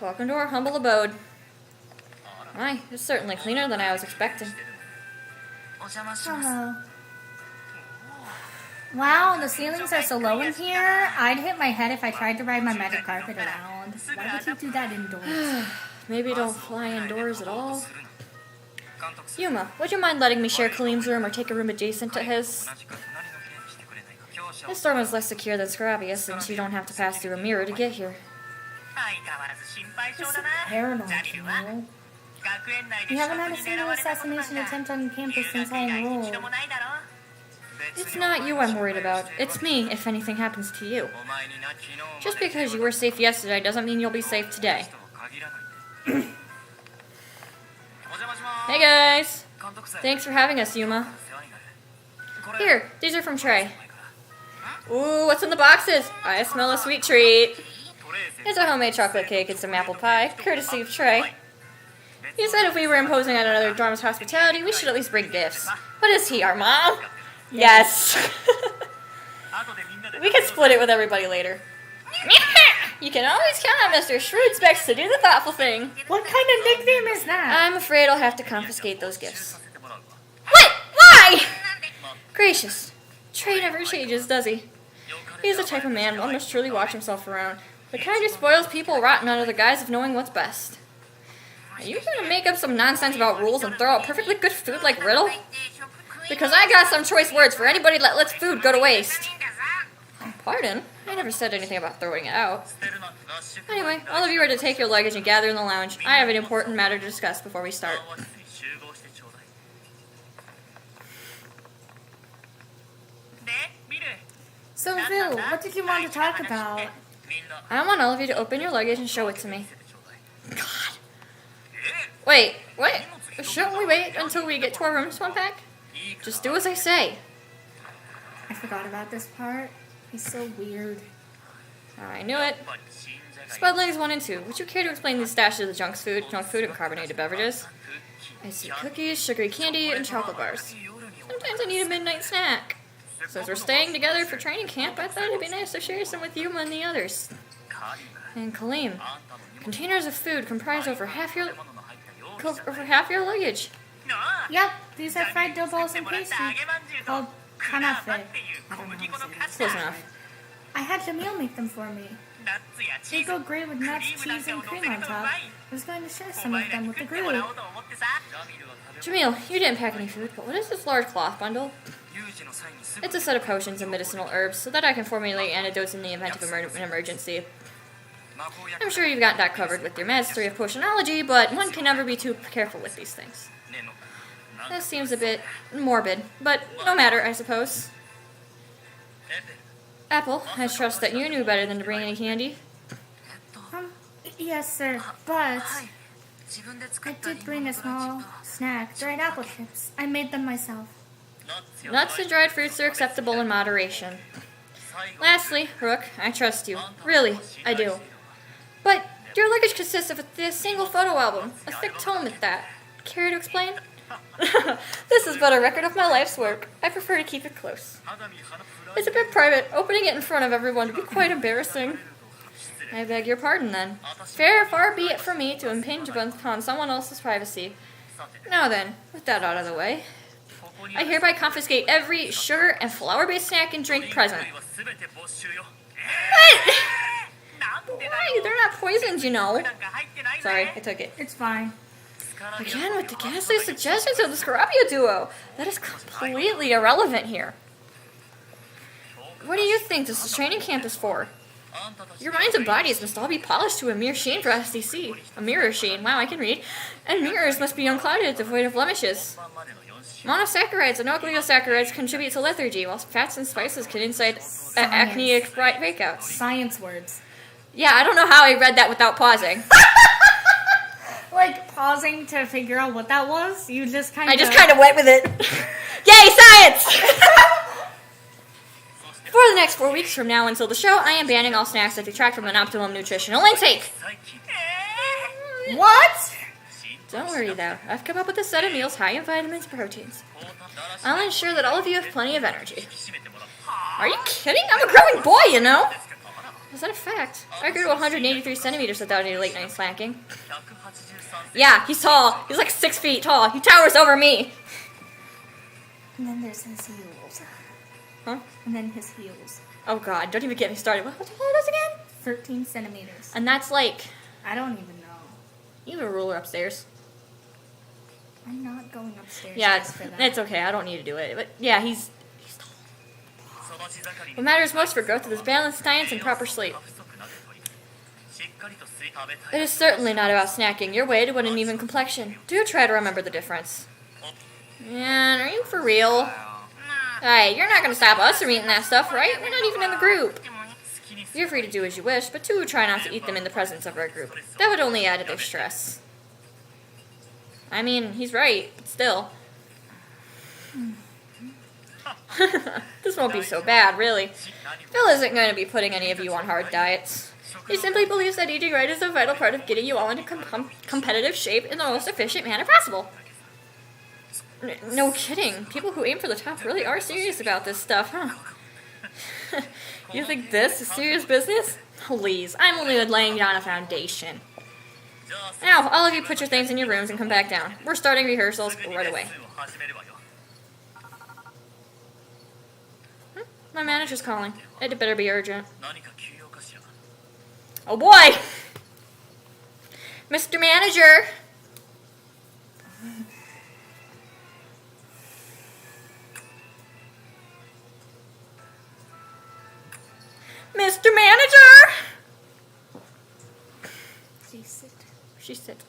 Welcome to our humble abode. My, it's certainly cleaner than I was expecting. Hello. Wow, the ceilings are so low in here. I'd hit my head if I tried to ride my magic carpet around. Why would you do that indoors? Maybe don't fly indoors at all. Yuma, would you mind letting me share Kaleem's room or take a room adjacent to his? This dorm is less secure than Scrabius, since you don't have to pass through a mirror to get here. It's paranoid, you know. We haven't had a single assassination attempt on campus since I enrolled. It's not you I'm worried about. It's me, if anything happens to you. Just because you were safe yesterday doesn't mean you'll be safe today. Hey guys! Thanks for having us, Yuma. Here, these are from Trey. Ooh, what's in the boxes? I smell a sweet treat. It's a homemade chocolate cake and some apple pie, courtesy of Trey. You said if we were imposing on another dorm's hospitality, we should at least bring gifts. What is he, our mom? Yes. We can split it with everybody later. You can always count on Mr. shrewdspecs to do the thoughtful thing. What kind of nickname is that? I'm afraid I'll have to confiscate those gifts. What? Why? Gracious. Trey never changes, does he? He's the type of man one must truly watch himself around. The kind who spoils people rotten under the guise of knowing what's best. Are you gonna make up some nonsense about rules and throw out perfectly good food like Riddle? Because I got some choice words for anybody that lets food go to waste. Pardon? I never said anything about throwing it out. Anyway, all of you are to take your luggage and gather in the lounge. I have an important matter to discuss before we start. So, Phil, what did you want to talk about? I want all of you to open your luggage and show it to me. God. Wait, what? Shouldn't we wait until we get to our rooms to unpack? Just do as I say. I forgot about this part. He's so weird. I knew it. Spudlings 1 and 2, would you care to explain these stashes of the junk food, and carbonated beverages? I see cookies, sugary candy, and chocolate bars. Sometimes I need a midnight snack. Since we're staying together for training camp, I thought it'd be nice to share some with Yuma and the others. And Kaleem, containers of food comprise over half your luggage. Yep, these are fried dough balls and pastry called kanafe. I don't know how to say this. Close enough. I had Jamil make them for me. They go great with nuts, cheese, and cream on top. I was going to share some of them with the group. Jamil, you didn't pack any food, but what is this large cloth bundle? It's a set of potions and medicinal herbs, so that I can formulate antidotes in the event of an emergency. I'm sure you've got that covered with your mastery of potionology, but one can never be too careful with these things. This seems a bit morbid, but no matter, I suppose. Apple, I trust that you knew better than to bring any candy. Yes, sir, but I did bring a small snack, dried apple chips. I made them myself. Nuts and dried fruits are acceptable in moderation. Lastly, Rook, I trust you. Really, I do. But your luggage consists of a single photo album, a thick tome at that. Care to explain? This is but a record of my life's work. I prefer to keep it close. It's a bit private. Opening it in front of everyone would be quite embarrassing. I beg your pardon, then. Far be it from me to impinge upon someone else's privacy. Now then, with that out of the way, I hereby confiscate every sugar and flour-based snack and drink present. What? Why? They're not poisons, you know. Sorry, I took it. It's fine. Again, with the ghastly suggestions of the sscarabia duo. That is completely irrelevant here. What do you think this training camp is for? Your minds and bodies must all be polished to a mere sheen for SDC. A mirror sheen. Wow, I can read. And mirrors must be unclouded, devoid of blemishes. Monosaccharides and nucleosaccharides contribute to lethargy, while fats and spices can incite acne breakouts. Science words. Yeah, I don't know how I read that without pausing. Like, pausing to figure out what that was? You just kind of... I just kind of went with it. Yay, science! For the next 4 weeks from now until the show, I am banning all snacks that detract from an optimum nutritional intake. What? Don't worry, though. I've come up with a set of meals high in vitamins and proteins. I'll ensure that all of you have plenty of energy. Are you kidding? I'm a growing boy, you know? Is that a fact? I grew to 183 centimeters without any late night slacking. Yeah, he's tall. He's like 6 feet tall. He towers over me. And then there's his heels. Huh? And then his heels. Oh god, don't even get me started. What the hell is again? 13 centimeters. And that's like... I don't even know. You have a ruler upstairs. I'm not going upstairs. Yeah, just for that. it's okay. I don't need to do it. But yeah, he's tall. What matters most for growth is balanced diet and proper sleep. It is certainly not about snacking your way to an even complexion. Do try to remember the difference. Man, are you for real? Hey, you're not going to stop us from eating that stuff, right? We're not even in the group. You're free to do as you wish, but do try not to eat them in the presence of our group. That would only add to their stress. I mean, he's right, but still. This won't be so bad, really. Phil isn't going to be putting any of you on hard diets. He simply believes that eating right is a vital part of getting you all into competitive shape in the most efficient manner possible. No kidding. People who aim for the top really are serious about this stuff, huh? You think this is serious business? Please, I'm only laying down a foundation. Now, all of you put your things in your rooms and come back down. We're starting rehearsals right away. My manager's calling. It better be urgent. Oh boy! Mr. Manager! Mr. Manager! She sit.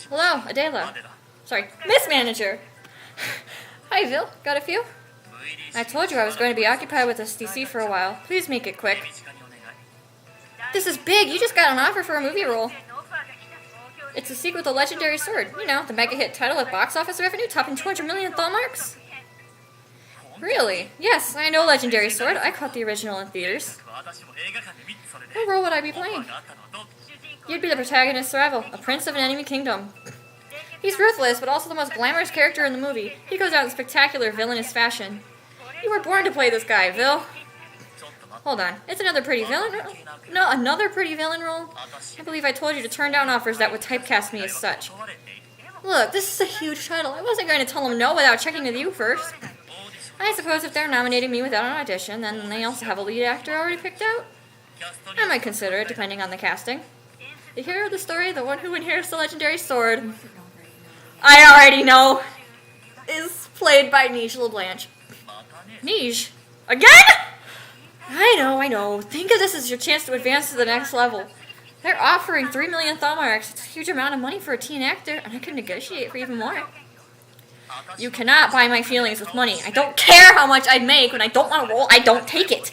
Hello, Adela. Sorry, Miss Manager. Hi, Vil. Got a few? I told you I was going to be occupied with SDC for a while. Please make it quick. This is big. You just got an offer for a movie role. It's a sequel to Legendary Sword. You know, the mega hit title with box office revenue topping 200 million thought marks. Really? Yes, I know Legendary Sword. I caught the original in theaters. What role would I be playing? You'd be the protagonist, SSăṛvil, a prince of an enemy kingdom. He's ruthless, but also the most glamorous character in the movie. He goes out in spectacular villainous fashion. You were born to play this guy, Vil. Hold on. It's another pretty villain role? No, another pretty villain role? I believe I told you to turn down offers that would typecast me as such. Look, this is a huge title. I wasn't going to tell them no without checking with you first. I suppose if they're nominating me without an audition, then they also have a lead actor already picked out. I might consider it, depending on the casting. The hero of the story, the one who inherits the legendary sword, I already know, is played by ḽiblanche. Niche? Again? I know. Think of this as your chance to advance to the next level. They're offering 3 million 𴘍marks. It's a huge amount of money for a teen actor, and I could negotiate for even more. You cannot buy my feelings with money. I don't care how much I'd make. When I don't want to roll, I don't take it.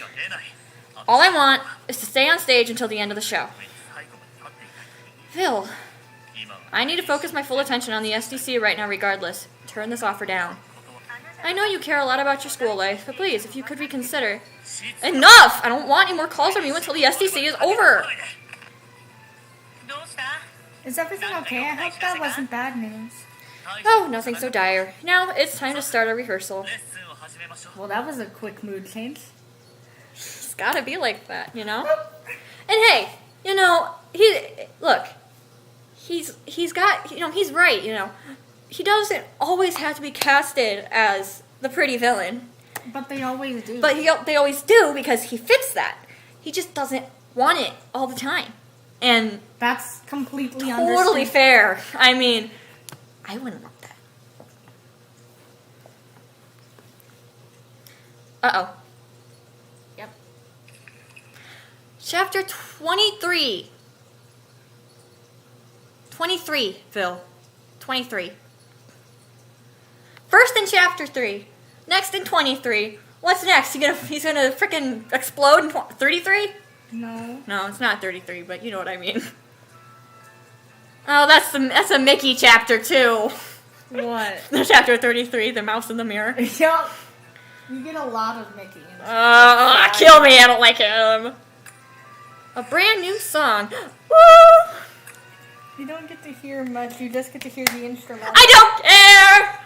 All I want is to stay on stage until the end of the show. Phil, I need to focus my full attention on the SDC right now regardless. Turn this offer down. I know you care a lot about your school life, but please, if you could reconsider. Enough! I don't want any more calls from you until the SDC is over. Is everything okay? I hope that wasn't bad news. Oh, nothing so dire. Now it's time to start a rehearsal. Well, that was a quick mood change. It's gotta be like that, you know? And hey, you know, he's got, you know, he's right, you know. He doesn't always have to be casted as the pretty villain. But they always do. But they always do because he fits that. He just doesn't want it all the time. And that's completely totally fair. I mean, I wouldn't want that. Uh-oh. Yep. Chapter 23. 23, Phil. 23. First in chapter 3. Next in 23. What's next? He's gonna freaking explode in 33? No. No, it's not 33, but you know what I mean. Oh, that's a Mickey chapter too. What? The chapter 33, the mouse in the mirror. Yup. You get a lot of Mickey in this. Kill me, I don't like him. A brand new song. Woo! You don't get to hear much, you just get to hear the instrumental. I don't care!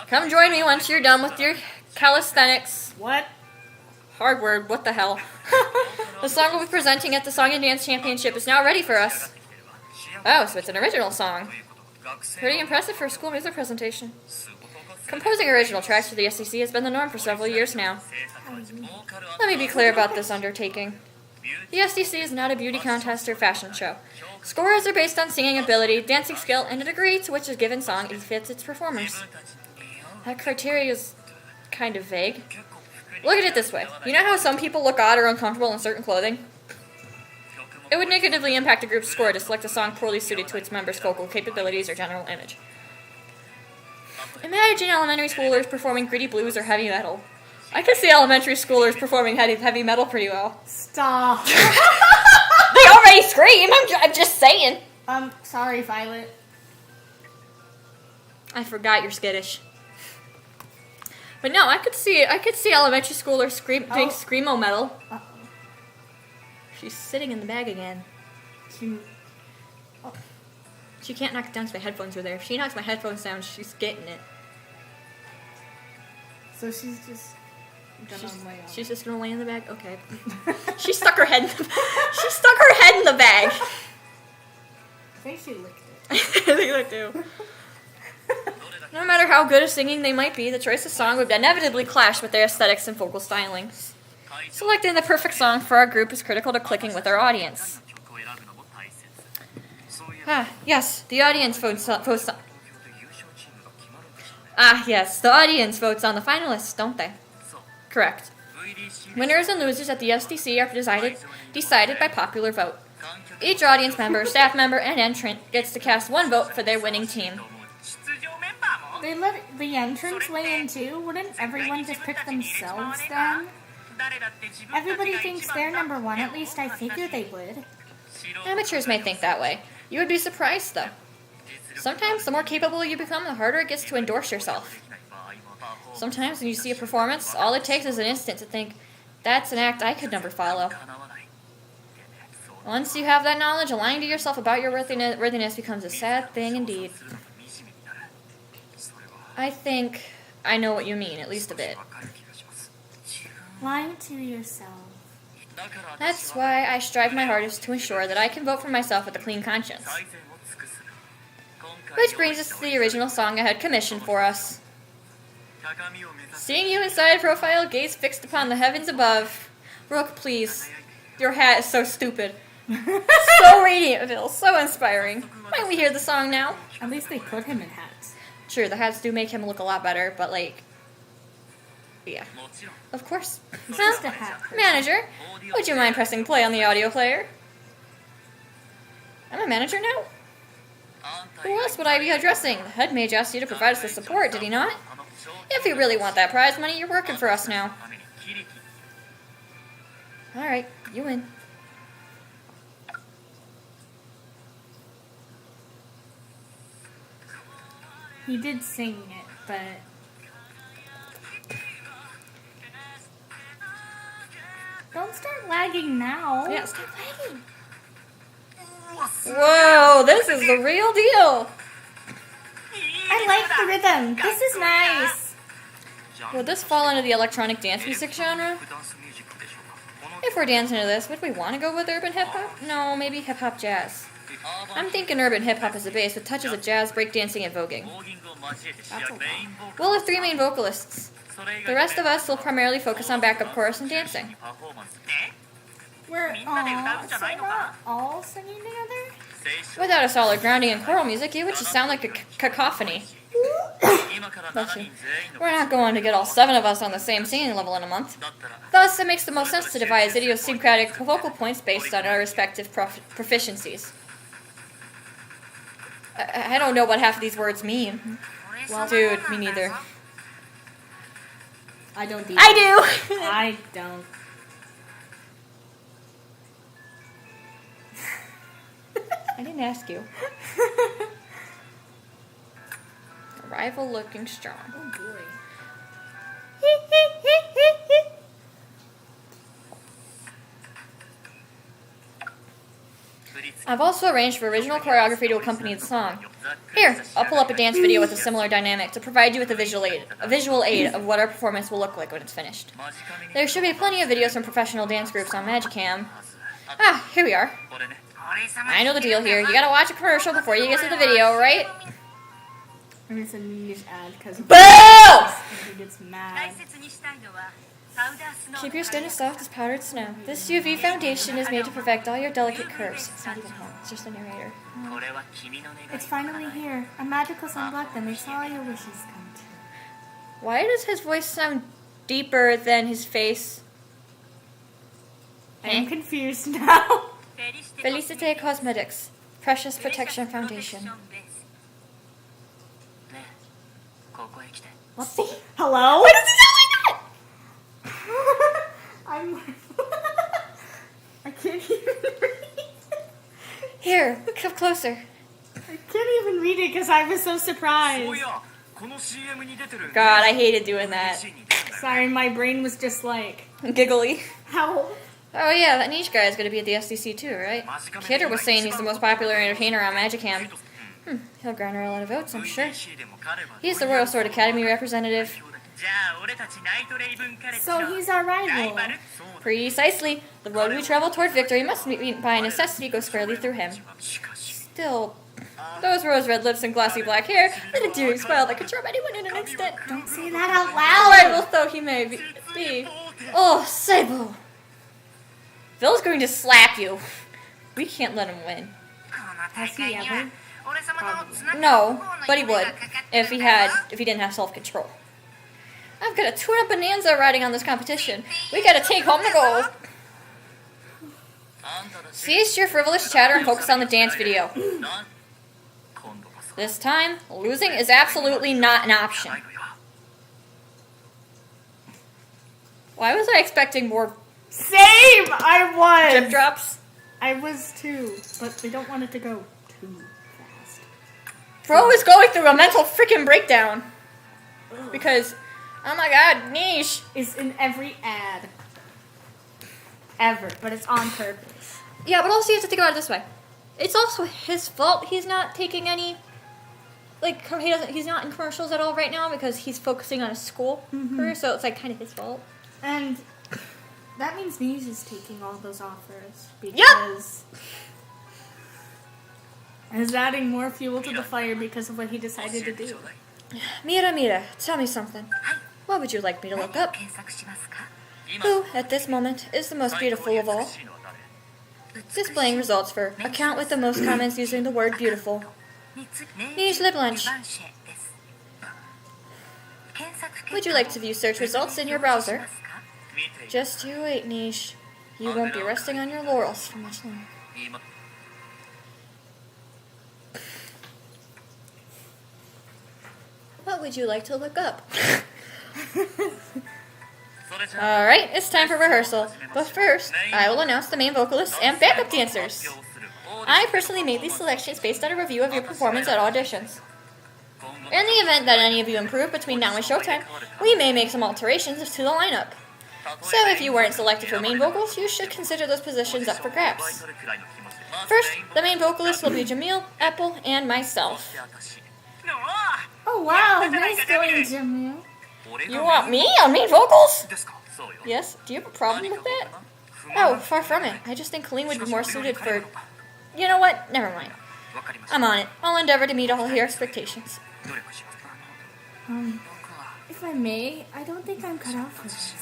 Come join me once you're done with your calisthenics. What? Hard word, what the hell. The song we'll be presenting at the Song and Dance Championship is now ready for us. Oh, so it's an original song. Pretty impressive for a school music presentation. Composing original tracks for the SEC has been the norm for several years now. Let me be clear about this undertaking. The SDC is not a beauty contest or fashion show. Scores are based on singing ability, dancing skill, and a degree to which a given song fits its performers. That criteria is kind of vague. Look at it this way. You know how some people look odd or uncomfortable in certain clothing? It would negatively impact a group's score to select a song poorly suited to its members' vocal capabilities or general image. Imagine elementary schoolers performing gritty blues or heavy metal. I could see elementary schoolers performing heavy metal pretty well. Stop. They already scream, I'm just saying. Sorry, Violet. I forgot you're skittish. But no, I could see elementary schoolers doing screamo metal. Uh-oh. She's sitting in the bag again. She can't knock it down because my headphones are there. If she knocks my headphones down, she's getting it. So she's just She's just gonna lay in the bag? Okay. She stuck her head in the bag. I think she licked it. I think that too. No matter how good at singing they might be, the choice of song would inevitably clash with their aesthetics and vocal stylings. Selecting the perfect song for our group is critical to clicking with our audience. Yes, the audience votes on the finalists, don't they? Correct. Winners and losers at the SDC are decided by popular vote. Each audience member, staff member, and entrant gets to cast one vote for their winning team. They let the entrants weigh in too? Wouldn't everyone just pick themselves then? Everybody thinks they're number one, at least I figure they would. Amateurs may think that way. You would be surprised, though. Sometimes the more capable you become, the harder it gets to endorse yourself. Sometimes when you see a performance, all it takes is an instant to think, that's an act I could never follow. Once you have that knowledge, lying to yourself about your worthiness becomes a sad thing indeed. I think I know what you mean, at least a bit. Lying to yourself. That's why I strive my hardest to ensure that I can vote for myself with a clean conscience. Which brings us to the original song I had commissioned for us. Seeing you inside profile, gaze fixed upon the heavens above. Rook, please. Your hat is so stupid. So radiant, Bill. So inspiring. Might we hear the song now? At least they put him in hats. Sure, the hats do make him look a lot better, but like... Yeah. Of course. Just a hat. Manager, would you mind pressing play on the audio player? I'm a manager now? Who else would I be addressing? The head mage asked you to provide us with support, did he not? If you really want that prize money, you're working for us now. Alright, you win. He did sing it, but... Don't start lagging now. Yeah, stop lagging. Whoa, this is the real deal. I like the rhythm. This is nice. Would this fall under the electronic dance music genre? If we're dancing to this, would we want to go with urban hip-hop? No, maybe hip-hop jazz. I'm thinking urban hip-hop as a base with touches of jazz, breakdancing, and voguing. We'll have 3 main vocalists. The rest of us will primarily focus on backup chorus and dancing. We're not all singing together? Without a solid grounding in choral music, it would just sound like a cacophony. Bless you. We're not going to get all 7 of us on the same singing level in a month. Thus, it makes the most sense to devise idiosyncratic vocal points based on our respective proficiencies. I don't know what half of these words mean. Well, dude, me neither. I don't either. I do! I don't. I didn't ask you. Rival looking strong. Oh boy. I've also arranged for original choreography to accompany the song. Here, I'll pull up a dance video with a similar dynamic to provide you with a visual aid of what our performance will look like when it's finished. There should be plenty of videos from professional dance groups on Magicam. Ah, here we are. I know the deal here. You gotta watch a commercial before you get to the video, right? I'm gonna send me this ad because Boo! he gets mad. Keep your skin as soft as powdered snow. This UV foundation is made to perfect all your delicate curves. It's not even him, it's just a narrator. It's finally here. A magical sunblock that makes all your wishes come true. Why does his voice sound deeper than his face? I'm confused now. ⴡ Cosmetics. Precious Protection Foundation. What the? Hello? Why does he sound like that? I'm... I can't even read. Here, come closer. I can't even read it because I was so surprised. God, I hated doing that. Sorry, my brain was just like... Giggly. How? Oh yeah, that niche guy is going to be at the SDC too, right? Kidder was saying he's the most popular entertainer on Magicam. He'll garner a lot of votes, I'm sure. He's the Royal Sword Academy representative. So he's our rival. Precisely. The road we travel toward victory must by necessity go squarely through him. Still, those rose-red lips and glossy black hair, let a dewy smile that could charm anyone in an instant. Don't say that out Rival loud. though he may be. Oh, Sable. Phil's going to slap you. We can't let him win. Has he ever? No, but he would if he didn't have self-control. I've got a tuna bonanza riding on this competition. We gotta take home the gold. Cease your frivolous chatter and focus on the dance video. This time, losing is absolutely not an option. Why was I expecting more Same! I was! drip drops? I was too, but they don't want it to go too fast. Bro is going through a mental freaking breakdown. Because, oh my god, niche. It's in every ad. Ever, but it's on purpose. Yeah, but also you have to think about it this way. It's also his fault he's not taking any, like, he's not in commercials at all right now because he's focusing on his school career, so it's like kind of his fault. And That means Muse is taking all those offers. Because... is adding more fuel to the fire because of what he decided to do. Mira, tell me something. What would you like me to look up? Who, at this moment, is the most beautiful of all? Displaying results for account with the most comments using the word beautiful. 𴎖𴄏. Would you like to view search results in your browser? Just you wait, Niche. You won't be resting on your laurels for much longer. What would you like to look up? Alright, it's time for rehearsal. But first, I will announce the main vocalists and backup dancers. I personally made these selections based on a review of your performance at auditions. In the event that any of you improve between now and showtime, we may make some alterations to the lineup. So if you weren't selected for main vocals, you should consider those positions up for grabs. First, the main vocalists will be Jamil, Apple, and myself. Oh wow, nice going, Jamil. You want me on main vocals? Yes, do you have a problem with that? Oh, far from it. I just think 𝙁would be more suited for... You know what? Never mind. I'm on it. I'll endeavor to meet all of your expectations. If I may, I don't think I'm cut out for this.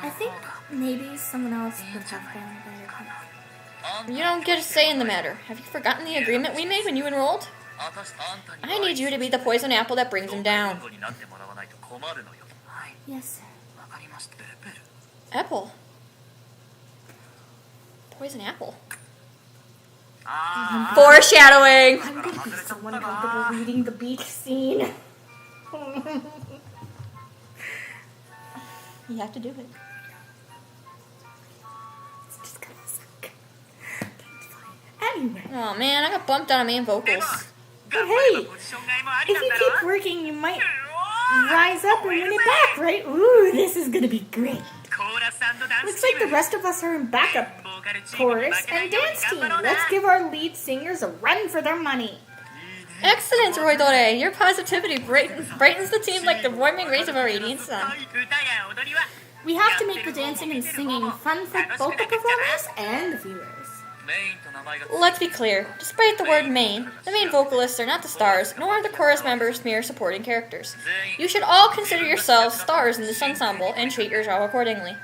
I think maybe someone else would have been better. You don't get a say in the matter. Have you forgotten the agreement we made when you enrolled? I need you to be the poison apple that brings him down. Yes, sir. Apple. Poison apple. Foreshadowing! I'm gonna be so uncomfortable reading the beach scene. You have to do it. It's just gonna suck. That's fine. Anyway. Oh man, I got bumped out of main vocals. But hey, if you keep working, you might rise up and win it back, right? Ooh, this is gonna be great. Looks like the rest of us are in backup chorus and dance team. Let's give our lead singers a run for their money. Excellent, 𝙎𴜏. Your positivity brightens the team like the warming rays of a radiant sun. We have to make the dancing and singing fun for both the performers and the viewers. Let's be clear. Despite the word main, the main vocalists are not the stars, nor are the chorus members mere supporting characters. You should all consider yourselves stars in this ensemble and treat your job accordingly.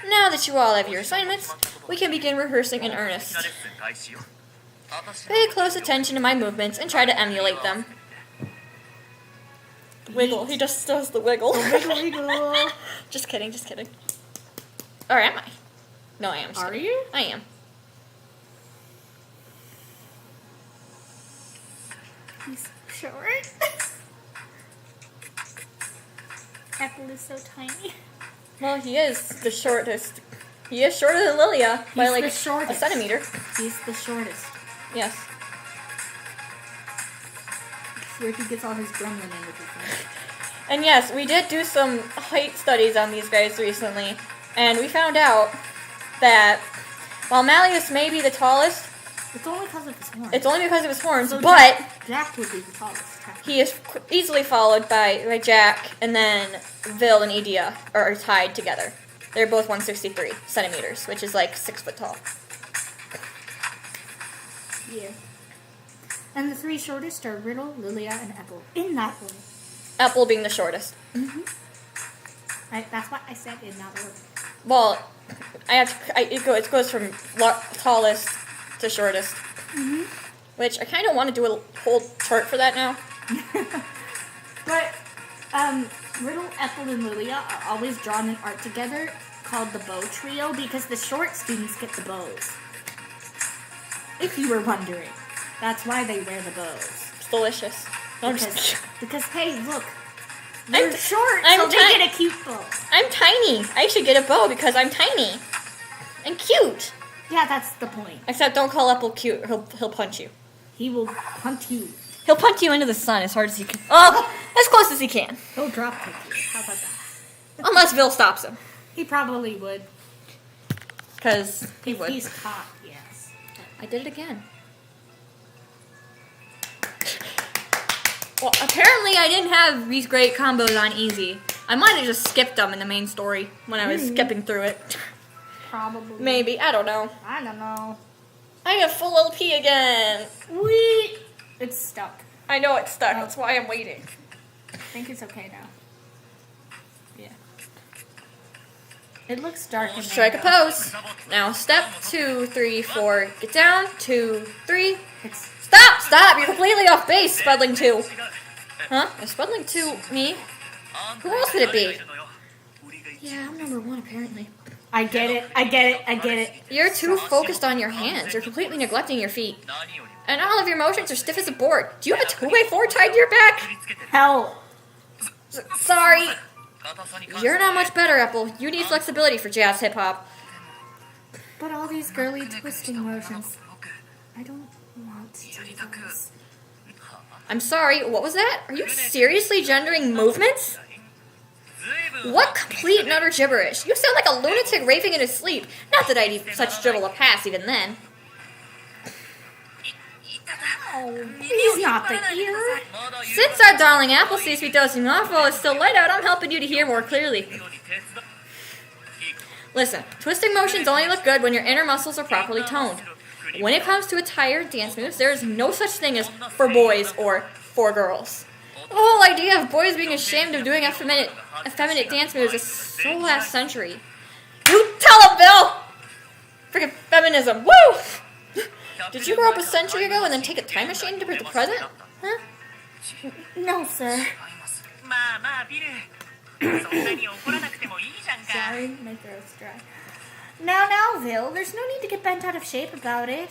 Now that you all have your assignments, we can begin rehearsing in earnest. Pay close attention to my movements and try to emulate them. Wiggle. He just does the wiggle. Wiggle. Just kidding. Or am I? No, I am. Are you? I am. He's short. Apple is so tiny. Well, he is the shortest. He is shorter than Lilia by like the a shortest. centimeter. He's the shortest. Yes. Where he gets all his gremlin energy from. And yes, we did do some height studies on these guys recently, and we found out that while Malleus may be the tallest, it's only because of his horns. It's only because of his horns, so but Jack would be the tallest. He is easily followed by Jack, and then Vil and Edea are tied together. They're both 163 centimeters, which is like 6 foot tall. Yeah. And the three shortest are Riddle, Lilia, and Apple. In that order. Apple being the shortest. Mm-hmm. Right, that's what I said, in that order. Well, it goes from tallest to shortest. Mm-hmm. Which I kind of want to do a whole chart for that now. But Riddle, Apple, and Lilia are always drawn in art together called the bow trio because the short students get the bows. If you were wondering. That's why they wear the bows. It's delicious. No, because hey, look. They're short, so they get a cute bow. I'm tiny. I should get a bow because I'm tiny. And cute. Yeah, that's the point. Except don't call Apple cute or he'll punch you. He will punt you. He'll punt you into the sun as hard as he can. Oh, as close as he can. He'll drop kick you. How about that? Unless Vil stops him. He probably would. Because he would. He's caught, yes. I did it again. Well, apparently I didn't have these great combos on easy. I might have just skipped them in the main story when I was skipping through it. Probably. Maybe. I don't know. I don't know. I have full LP again. Wait. It's stuck. I know it's stuck. That's why I'm waiting. I think it's okay now. Yeah. It looks dark in there. Strike a pose. Now step 2, 3, 4. Get down. 2, 3. Stop! You're completely off base, Spudling 2. Huh? Is Spudling 2 me? Who else would it be? Yeah, I'm number 1 apparently. I get it. You're too focused on your hands. You're completely neglecting your feet. And all of your motions are stiff as a board. Do you have a 2x4 tied to your back? Hell. Sorry. You're not much better, Apple. You need flexibility for jazz hip-hop. But all these girly twisting motions. I don't want to do those. I'm sorry, what was that? Are you seriously gendering movements? What complete and utter gibberish. You sound like a lunatic raving in his sleep. Not that I'd give such drivel a pass even then. Oh, he's not the ear. Since our darling Apple 𝙎𝙊𝘾𝙄𝘼 is still light out, I'm helping you to hear more clearly. Listen, twisting motions only look good when your inner muscles are properly toned. When it comes to attire dance moves, there is no such thing as for boys or for girls. The whole idea of boys being ashamed of doing effeminate dance moves is so last century. You tell him, Bill! Freaking feminism, woo! Did you grow up a century ago and then take a time machine to the present? Huh? No, sir. Sorry, my throat's dry. Now, Vil, there's no need to get bent out of shape about it.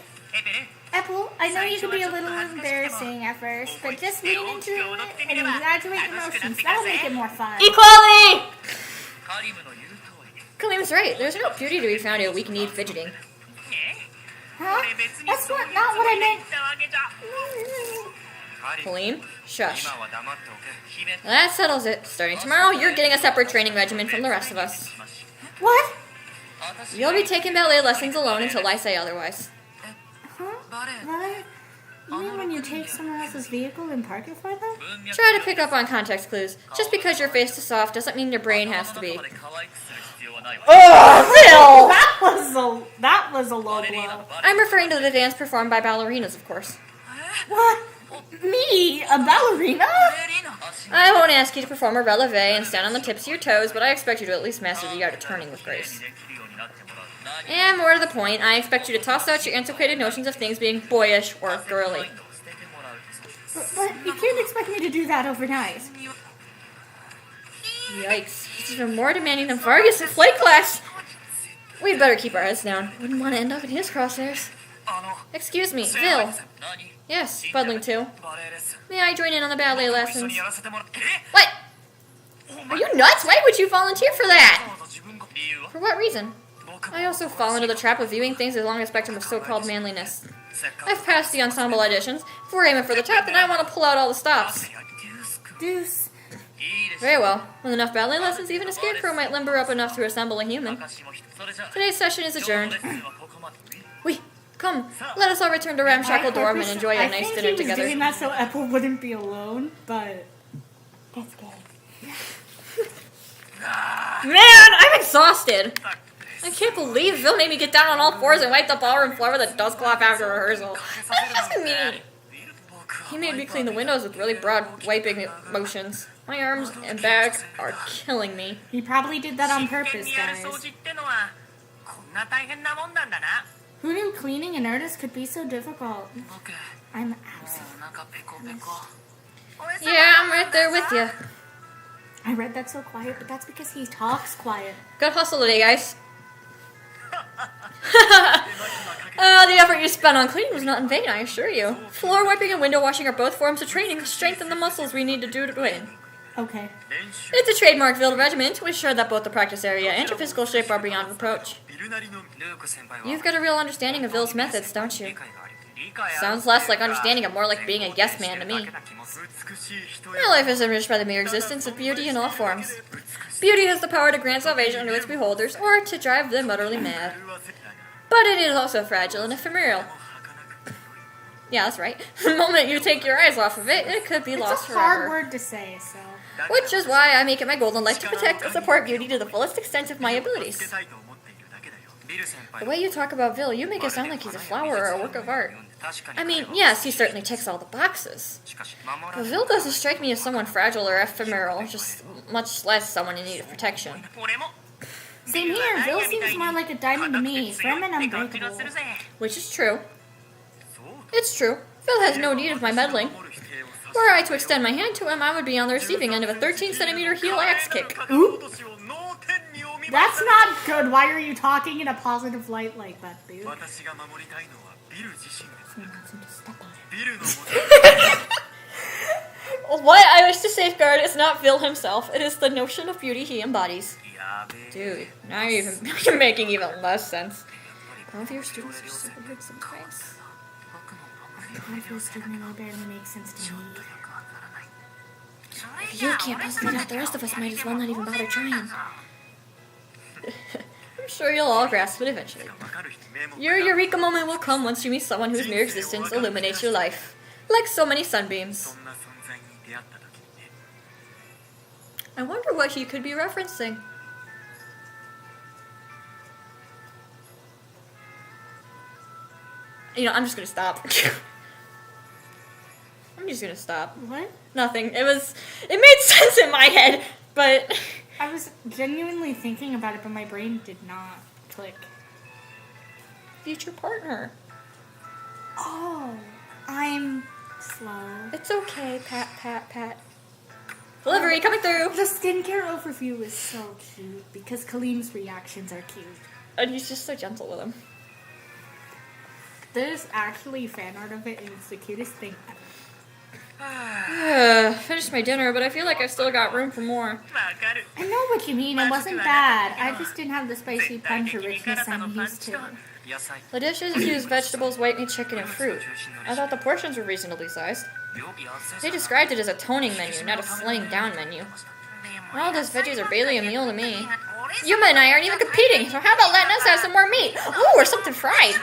Apple, I know you can be a little embarrassing at first, but just lean into it and exaggerate emotions. That'll make it more fun. Equality! Kaleem's right. There's no beauty to be found in a weak-kneed fidgeting. Huh? That's not what I meant. Kaleem, shush. That settles it. Starting tomorrow, you're getting a separate training regimen from the rest of us. What? You'll be taking ballet lessons alone until I say otherwise. Huh? What? You mean when you take someone else's vehicle and park it for them? Try to pick up on context clues. Just because your face is soft doesn't mean your brain has to be. Oh, that was a low blow. I'm referring to the dance performed by ballerinas, of course. What? Me? A ballerina? I won't ask you to perform a releve and stand on the tips of your toes, but I expect you to at least master the art of turning with grace. And more to the point, I expect you to toss out your antiquated notions of things being boyish or girly. But you can't expect me to do that overnight. Yikes. He's even more demanding than Vargas in flight class. We'd better keep our heads down. Wouldn't want to end up in his crosshairs. Excuse me, Vil. Yes, Spudling 2. May I join in on the ballet lessons? What? Are you nuts? Why would you volunteer for that? For what reason? I also fall into the trap of viewing things along a spectrum of so-called manliness. I've passed the ensemble auditions. If we're aiming for the top, then I want to pull out all the stops. Deuce. Very well. With enough ballet lessons, even a scarecrow might limber up enough to assemble a human. Today's session is adjourned. Come, let us all return to Ramshackle Dorm and enjoy a nice dinner together. I think he was doing that so Apple wouldn't be alone, but that's good. Man, I'm exhausted. I can't believe Vil made me get down on all fours and wipe the ballroom floor with a dust cloth after rehearsal. That's mean. He made me clean the windows with really broad wiping motions. My arms and back are killing me. He probably did that on purpose, guys. Who knew cleaning an artist could be so difficult? I'm absolutely Yeah, I'm right there with you. I read that so quiet, but that's because he talks quiet. Good hustle today, guys. The effort you spent on cleaning was not in vain, I assure you. Floor wiping and window washing are both forms of training to strengthen the muscles we need to do to win. Okay. It's a trademark Vil regimen to ensure that both the practice area and your physical shape are beyond reproach. You've got a real understanding of Vil's methods, don't you? Sounds less like understanding and more like being a yes man to me. My life is enriched by the mere existence of beauty in all forms. Beauty has the power to grant salvation to its beholders, or to drive them utterly mad. But it is also fragile and ephemeral. Yeah, that's right. The moment you take your eyes off of it, it could be lost forever. It's a hard word to say, so... Which is why I make it my goal in life to protect and support beauty to the fullest extent of my abilities. The way you talk about Vil, you make it sound like he's a flower or a work of art. I mean, yes, he certainly ticks all the boxes. But Vil doesn't strike me as someone fragile or ephemeral, just much less someone in need of protection. Same here. Vil seems more like a diamond to me, firm and unbreakable. Which is true. It's true. Vil has no need of my meddling. Were I to extend my hand to him, I would be on the receiving end of a 13-centimeter heel axe kick. Ooh. That's not good. Why are you talking in a positive light like that, dude? What I wish to safeguard is not Vil himself. It is the notion of beauty he embodies. Dude, now you're making even less sense. All of your students are super good sometimes. I student will barely make sense to me. If you can't puzzle it out, the rest of us might as well not even bother trying. I'm sure you'll all grasp it eventually. Your eureka moment will come once you meet someone whose mere existence illuminates your life, like so many sunbeams. I wonder what he could be referencing. You know, I'm just gonna stop. I'm just gonna stop. What? Nothing. It made sense in my head, but... I was genuinely thinking about it, but my brain did not click. Future partner. Oh, I'm slow. It's okay, pat, pat, pat. Delivery coming through! The skincare overview is so cute, because Kaleem's reactions are cute. And he's just so gentle with him. There's actually fan art of it, and it's the cutest thing ever. Finished my dinner, but I feel like I've still got room for more. I know what you mean. It wasn't bad. I just didn't have the spicy punch or richness I'm used to. The dishes use vegetables, white meat, chicken, and fruit. I thought the portions were reasonably sized. They described it as a toning menu, not a slaying down menu. All those veggies are barely a meal to me. Yuma and I aren't even competing, so how about letting us have some more meat? Ooh, or something fried.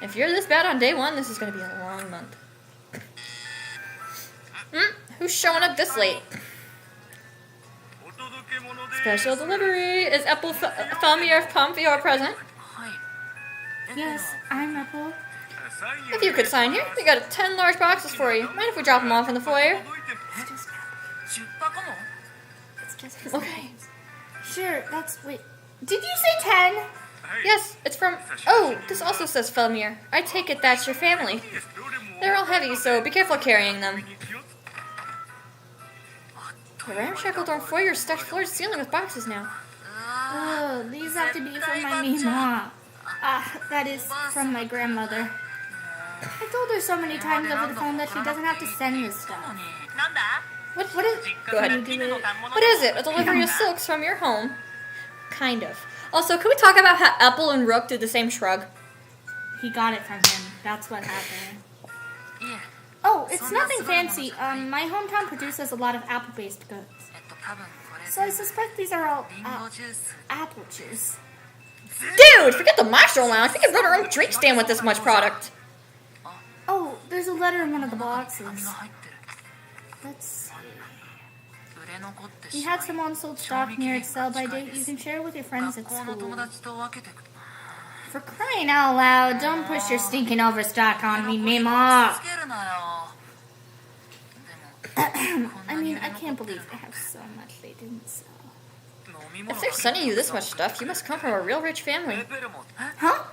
If you're this bad on day one, this is going to be a long month. Who's showing up this late? Special delivery. Is 𝙎𝙊𝘾𝙄𝘼𝙇 present? Yes, I'm Apple. If you could sign here, we got 10 large boxes for you. Mind if we drop them off in the foyer? It's just Okay. Sure, wait. Did you say 10? Yes, it's from... Oh, this also says 𝙎𝙾𝘾. I take it that's your family. They're all heavy, so be careful carrying them. The ramshackle dorm foyer is stacked floor to ceiling with boxes now. Oh, these have to be from my Mima. That is from my grandmother. I told her so many times over the phone that she doesn't have to send this stuff. What is... Go ahead. What is it? A delivery of silks from your home? Kind of. Also, can we talk about how Apple and Rook did the same shrug? He got it from him. That's what happened. Oh, it's nothing fancy. My hometown produces a lot of apple-based goods. So I suspect these are all apple juice. Dude, forget the Monster Lounge. We can run our own drink stand with this much product. Oh, there's a letter in one of the boxes. Let's see. We had some unsold stock near its sell-by date. You can share it with your friends at school. For crying out loud, don't push your stinking overstock on me, Mima. I mean, I can't believe they have so much they didn't sell. If they're sending you this much stuff, you must come from a real rich family. Huh?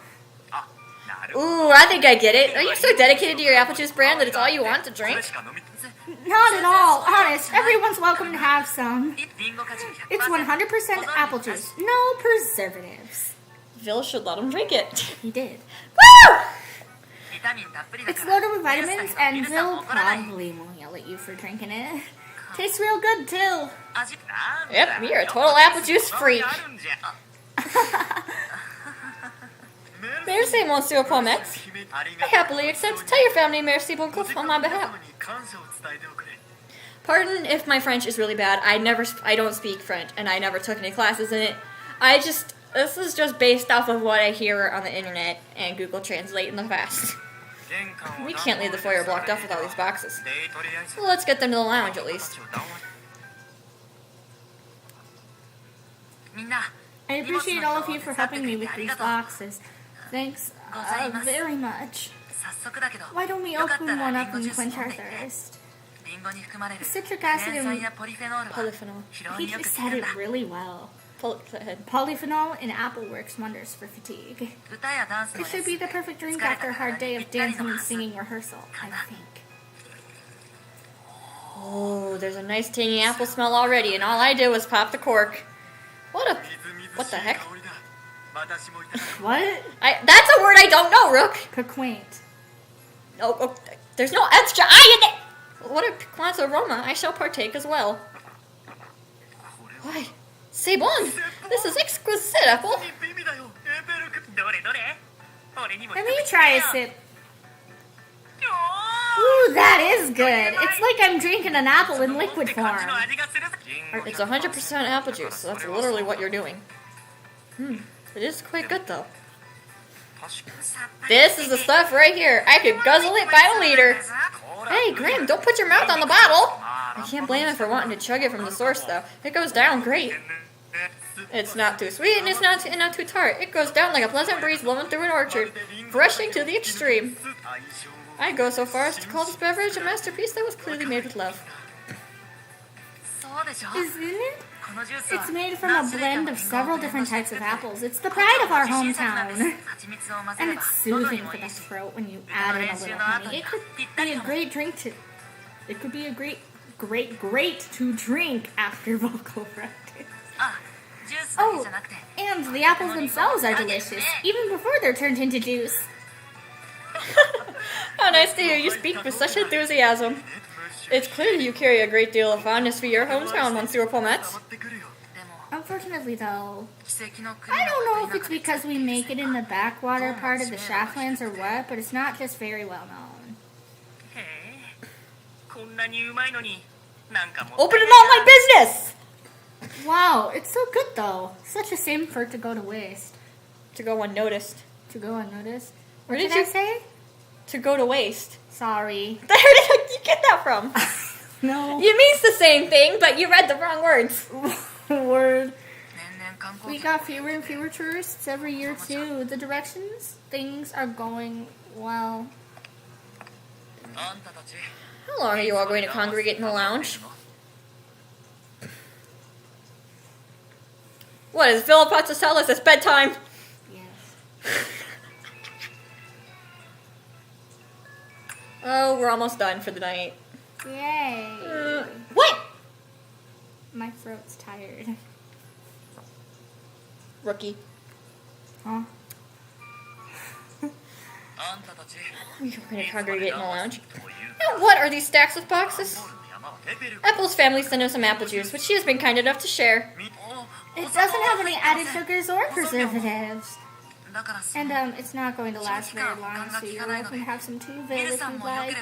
Ooh, I think I get it. Are you so dedicated to your apple juice brand that it's all you want to drink? Not at all. Honest, everyone's welcome to have some. It's 100% apple juice. No preservatives. Vil should let him drink it. He did. Woo! It's loaded with vitamins, and Vil probably won't yell at you for drinking it. Tastes real good, too. Yep, you're a total apple juice freak. Merci, Monsieur Pomex. I happily accept. Tell your family merci beaucoup on my behalf. Pardon if my French is really bad. I don't speak French, and I never took any classes in it. This is just based off of what I hear on the internet and Google Translate in the past. We can't leave the foyer blocked off with all these boxes. Well, let's get them to the lounge at least. I appreciate all of you for helping me with these boxes. Thanks very much. Why don't we open one up and quench our thirst? Citric acid and Polyphenol. he just said it really well. Polyphenol and apple works wonders for fatigue. It should be the perfect drink after a hard day of dancing and singing rehearsal, I think. Oh, there's a nice tangy apple smell already, and all I did was pop the cork. What the heck? What? That's a word I don't know, Rook. Piquant. Oh, there's no extra I in it. What a piquant aroma. I shall partake as well. Why? C'est bon. This is exquisite, apple. Let me try a sip. Ooh, that is good. It's like I'm drinking an apple in liquid form. It's 100% apple juice, so that's literally what you're doing. It is quite good, though. This is the stuff right here. I could guzzle it by the liter. Hey, Grim, don't put your mouth on the bottle. I can't blame him for wanting to chug it from the source, though. It goes down great. It's not too sweet and it's not too tart. It goes down like a pleasant breeze blowing through an orchard, refreshing to the extreme. I'd go so far as to call this beverage a masterpiece that was clearly made with love. Isn't it? It's made from a blend of several different types of apples. It's the pride of our hometown. And it's soothing for the throat when you add in a little honey. It could be a great drink to... It could be a great to drink after vocal practice. Oh, and the apples themselves are delicious, even before they're turned into juice. How nice to hear you speak with such enthusiasm. It's clear you carry a great deal of fondness for your hometown, Monsieur Pommet. Unfortunately, though, I don't know if it's because we make it in the backwater part of the Shaftlands or what, but it's not just very well known. Open it all my business! Wow, it's so good though. Such a shame for it to go to waste. To go unnoticed. To go unnoticed? Where did I say? To go to waste. Sorry. Where did you get that from? No. It means the same thing, but you read the wrong words. Word. We got fewer and fewer tourists every year too. The directions things are going well. How long are you all going to congregate in the lounge? What, is Philip about to tell us it's bedtime? Yes. Oh, we're almost done for the night. Yay. What? My throat's tired. Rookie. Huh? We're going to congregate in the lounge. Now what are these stacks of boxes? Apple's family sent us some apple juice, which she has been kind enough to share. It doesn't have any added sugars or preservatives. And, it's not going to last very long, so you're welcome to have some too, Vil, if you'd like.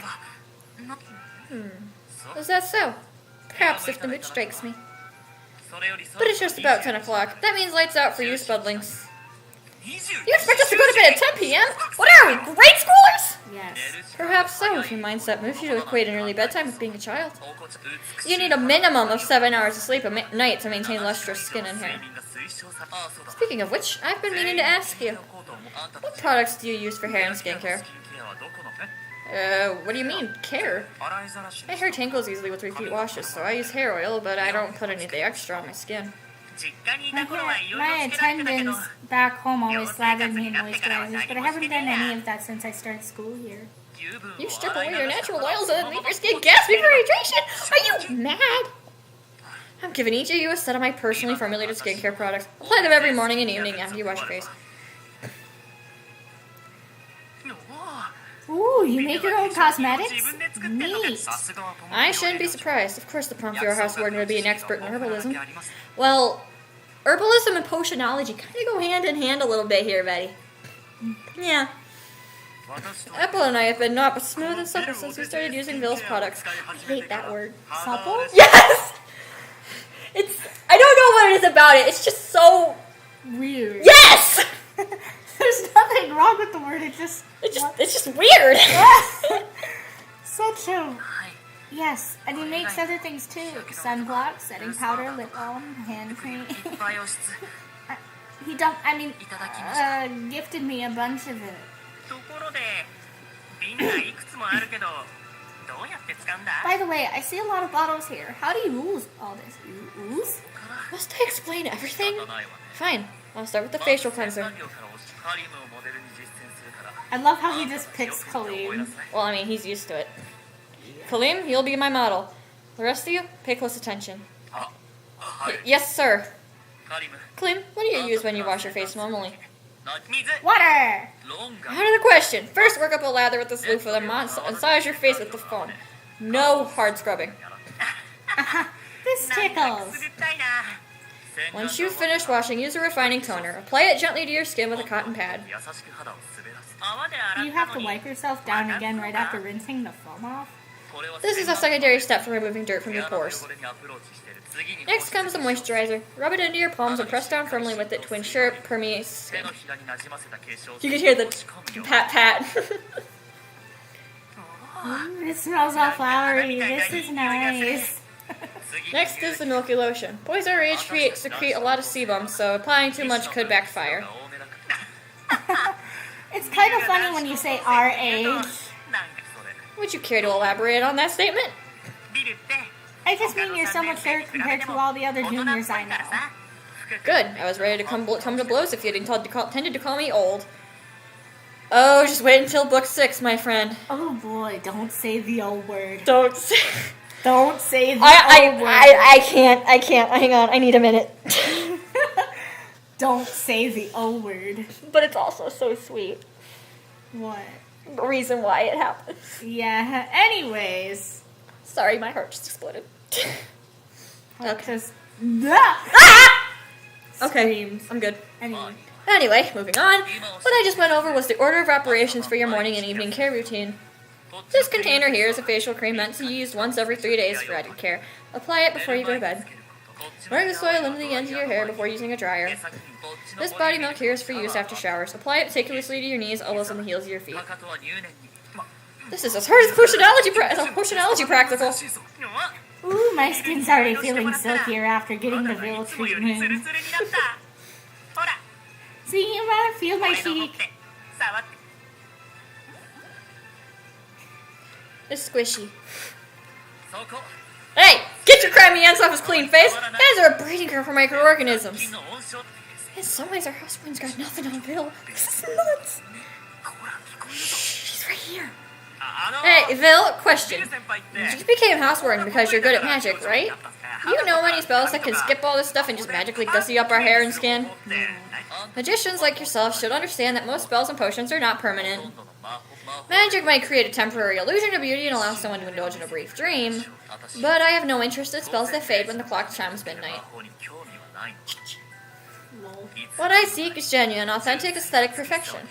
Is that so? Perhaps if the mood strikes me. But it's just about 10 o'clock. That means lights out for you, Spudlings. You expect us to go to bed at 10 p.m.? What are we, grade schoolers? Yes. Perhaps so, if your mindset moves you to equate an early bedtime with being a child. You need a minimum of 7 hours of sleep a night to maintain lustrous skin and hair. Speaking of which, I've been meaning to ask you. What products do you use for hair and skincare? What do you mean, care? My hair tangles easily with repeat washes, so I use hair oil, but I don't put anything extra on my skin. My attendants back home always slathered me in moisturizers, but I haven't done any of that since I started school here. You strip away your natural oils and leave your skin gasping for hydration? Are you mad? I'm giving each of you a set of my personally formulated skincare products. Apply them every morning and evening after you wash your face. Ooh, you make your own cosmetics? Neat. I shouldn't be surprised. Of course the Pomfrey House Warden would be an expert in herbalism. Well, herbalism and potionology kind of go hand in hand a little bit here, Betty. Yeah. Apple and I have been naught but smooth and supple since we started using Vil's products. I hate that word. Supple? Yes! I don't know what it is about it. It's just so... weird. Yes! So There's nothing wrong with the word. It's just weird. Such a... Yes, and he makes other things too. Sunblock, setting powder, lip balm, hand cream. Gifted me a bunch of it. By the way, I see a lot of bottles here. How do you use all this? You ooze? Must I explain everything? Fine, I'll start with the facial cleanser. I love how he just picks 𝙎𝙾. Well, I mean, he's used to it. 𝙎𝙾, you'll be my model. The rest of you, pay close attention. Yes, sir. 𝙎𝙾, what do you use when you wash your face normally? Water! Out of the question. First, work up a lather with this loofah, then massage your face with the foam. No hard scrubbing. This tickles. Once you've finished washing, use a refining toner. Apply it gently to your skin with a cotton pad. Do you have to wipe yourself down again right after rinsing the foam off? This is a secondary step for removing dirt from your pores. Next comes the moisturizer. Rub it into your palms and press down firmly with it to ensure it permeates skin. You can hear the pat. It smells all flowery. This is nice. Next is the milky lotion. Boys our age secrete a lot of sebum, so applying too much could backfire. It's kind of funny when you say our age. Would you care to elaborate on that statement? I just mean you're so much younger compared to all the other juniors I know. Good. I was ready to come to blows if you had intended to call me old. Oh, just wait until book 6, my friend. Oh boy, don't say the old word. Don't say the old word. I can't. Hang on, I need a minute. Don't say the O word. But it's also so sweet. What? The reason why it happens. Yeah, anyways. Sorry, my heart just exploded. Okay. Okay, I'm good. Anyway, moving on. What I just went over was the order of operations for your morning and evening care routine. This container here is a facial cream meant to be used once every 3 days for added care. Apply it before you go to bed. Bring the soil into the ends of your hair before using a dryer. This body milk here is for use after showers. Apply it meticulously to your knees, elbows, and the heels of your feet. This is as hard as ʻPotionology practical. Ooh, my skin's already feeling silkier after getting the veil treatment. See, you want to feel my cheek? It's squishy. Hey! Get your crabby ants off his clean face! Guys are a breeding ground for microorganisms. In some ways, our housequeen's got nothing on Vil. This is nuts! She's right here. Hey, Vil, question. You became housewarden because you're good at magic, right? You know any spells that can skip all this stuff and just magically gussy up our hair and skin? Magicians like yourself should understand that most spells and potions are not permanent. Magic might create a temporary illusion of beauty and allow someone to indulge in a brief dream, but I have no interest in spells that fade when the clock chimes midnight. What I seek is genuine, authentic aesthetic perfection.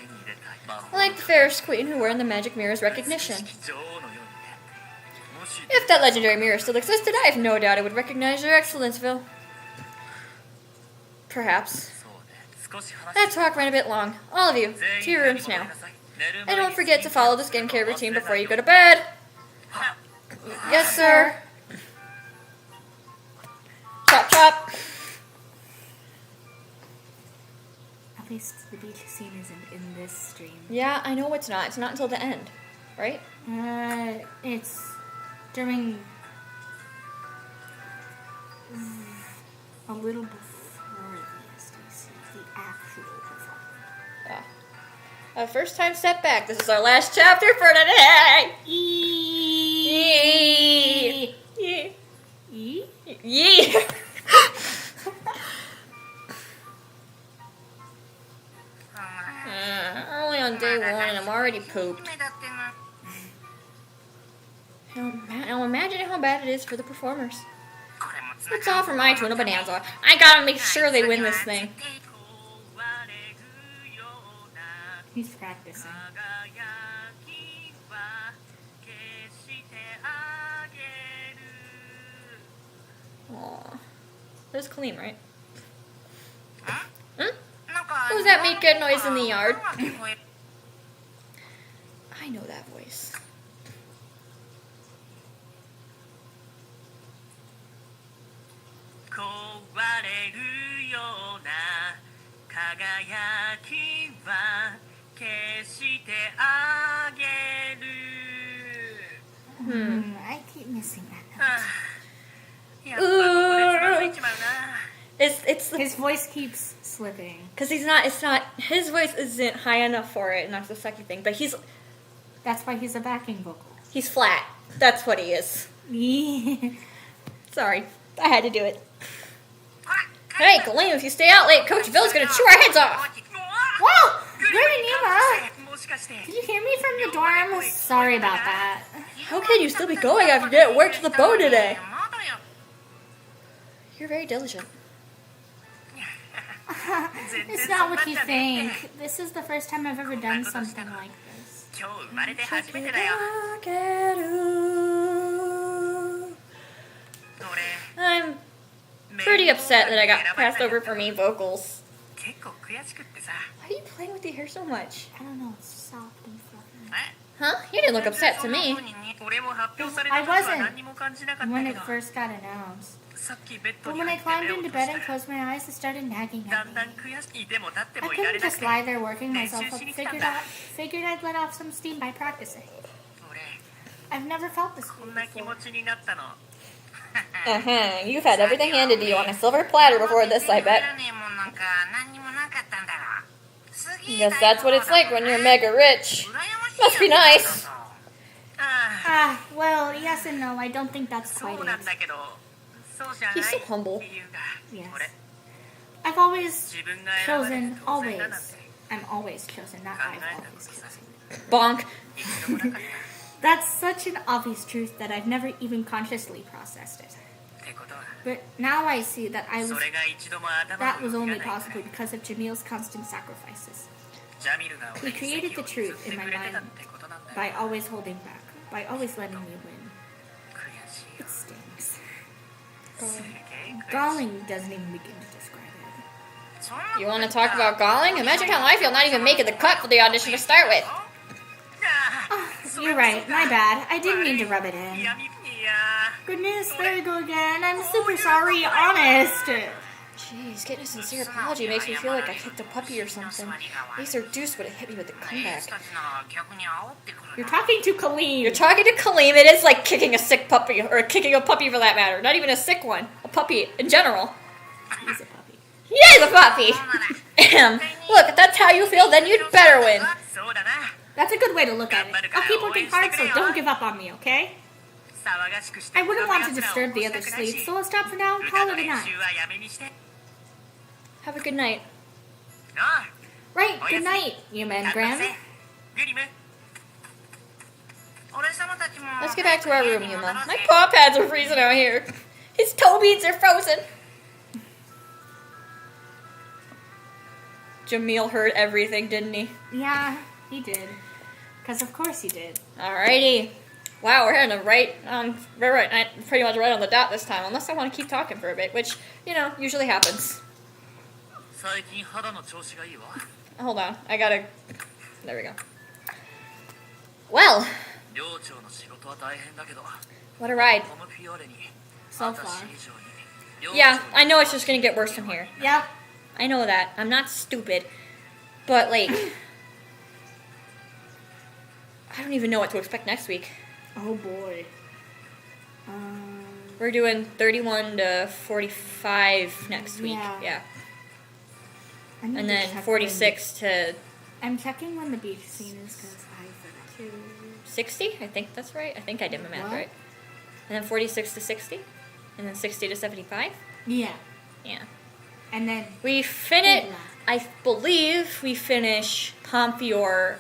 Like the fairest queen who earned the magic mirror's recognition. If that legendary mirror still existed, I have no doubt it would recognize your excellence, Vil. Perhaps. That talk ran a bit long. All of you, to your rooms now. And don't forget to follow the skincare routine before you go to bed. Yes, sir. Chop, chop. At least the beach scene isn't in this stream. Yeah, I know it's not. It's not until the end, right? It's during a little before the actual performance. First time step back. This is our last chapter for today. Yee. Yee. Yee. Yee. Early on day 1 and I'm already pooped. Now imagine how bad it is for the performers. That's all for my tuna bonanza. I gotta make sure they win this thing. He's practicing. Aww. That was clean, right? How does that make good noise in the yard? I know that voice. I keep missing that. It's His voice keeps slipping. because his voice isn't high enough for it, and that's the second thing. But That's why he's a backing vocal. he's flat. That's what he is. Sorry, I had to do it. Hey, Galeem, if you stay out late, Coach Bill's gonna chew our heads off. Whoa! Nima! Did you hear me from the dorm? Sorry about that. How can you still be going after you didn't work to the bone today? You're very diligent. It's not what you think. This is the first time I've ever done something like this. I'm pretty upset that I got passed over for me vocals. Why are you playing with your hair so much? I don't know, it's soft and fluffy. Huh? You didn't look upset to me. I wasn't when it first got announced. But when I climbed into bed and closed my eyes, it started nagging at me. I couldn't just lie there working myself up. Figured I'd let off some steam by practicing. I've never felt this way before. You've had everything handed to you on a silver platter before this, I bet. Guess that's what it's like when you're mega rich. Must be nice. Well, yes and no. I don't think that's quite it. He's so humble. Yes. I've always chosen, I'm always chosen, not I've always chosen. Bonk. That's such an obvious truth that I've never even consciously processed it. But now I see that that was only possible because of Jamil's constant sacrifices. He created the truth in my mind by always holding back, by always letting me win. It stings. Galling doesn't even begin to describe it. You want to talk about galling? Imagine how I feel not even making the cut for the audition to start with. Oh, you're right, my bad. I didn't mean to rub it in. Goodness, there you go again. I'm super sorry, honest. Jeez, getting a sincere apology makes me feel like I kicked a puppy or something. At least Deuce would have hit me with a comeback. You're talking to Kaleem. You're talking to Kaleem. It is like kicking a sick puppy, or kicking a puppy for that matter. Not even a sick one. A puppy in general. He's a puppy. He is a puppy. Look, if that's how you feel, then you'd better win. That's a good way to look at it. I'll keep working hard, so don't give up on me, okay? I wouldn't want to disturb the other sleep, so let's stop for now and call it a night. Have a good night. Right, good night, you man, Graham. Let's get back to our room, Yuma. My paw pads are freezing out here. His toe beads are frozen. Jamil heard everything, didn't he? Yeah, he did. Because of course he did. Alrighty. Wow, we're hitting pretty much right on the dot this time, unless I want to keep talking for a bit, which, usually happens. Hold on, there we go. Well, what a ride. So far. Yeah, I know it's just gonna get worse from here. Yep. I know that. I'm not stupid. But, I don't even know what to expect next week. Oh, boy. We're doing 31 to 45 next week. Yeah. And then 46 to... I'm checking when the beach scene is because I forgot to... 60? I think that's right. I think I did my math right. And then 46 to 60? And then 60 to 75? Yeah. Yeah. And then... I believe we finish Pompior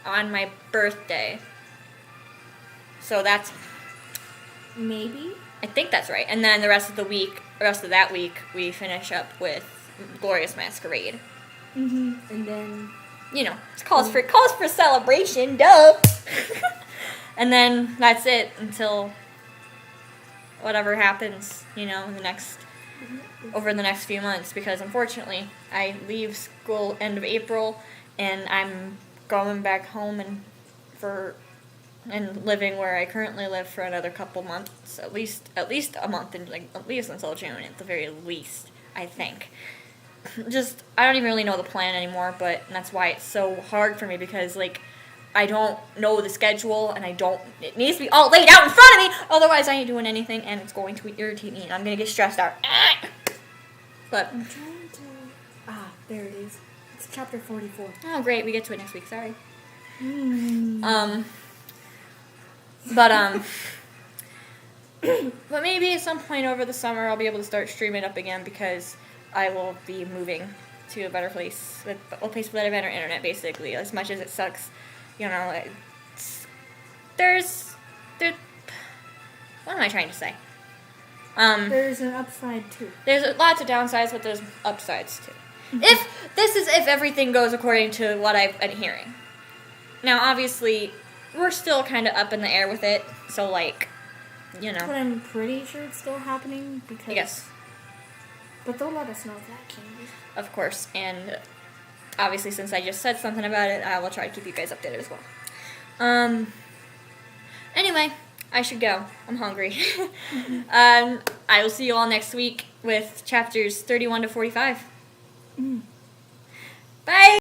on my birthday. So that's... Maybe? I think that's right. And then the rest of that week, we finish up with Glorious Masquerade. Mm-hmm. And then... it calls for celebration, duh! And then that's it until whatever happens, in the next over the next few months because unfortunately I leave school end of April and I'm going back home and living where I currently live for another couple months, at least a month, and like at least until June at the very least, I think. Just I don't even really know the plan anymore, but that's why it's so hard for me because like I don't know the schedule and it needs to be all laid out in front of me, otherwise I ain't doing anything and it's going to irritate me and I'm gonna get stressed out. But I'm trying to there it is. It's chapter 44. Oh great, we get to it next week, sorry. But maybe at some point over the summer I'll be able to start streaming up again because I will be moving to a better place, a place with a better internet, basically. As much as it sucks, you know, what am I trying to say? There's an upside too. There's lots of downsides, but there's upsides too. If everything goes according to what I've been hearing. Now, obviously, we're still kind of up in the air with it, so like, you know. But I'm pretty sure it's still happening because. Yes. But they'll let us know if that changes. Of course, and obviously, since I just said something about it, I will try to keep you guys updated as well. Anyway, I should go. I'm hungry. I will see you all next week with chapters 31 to 45. Bye!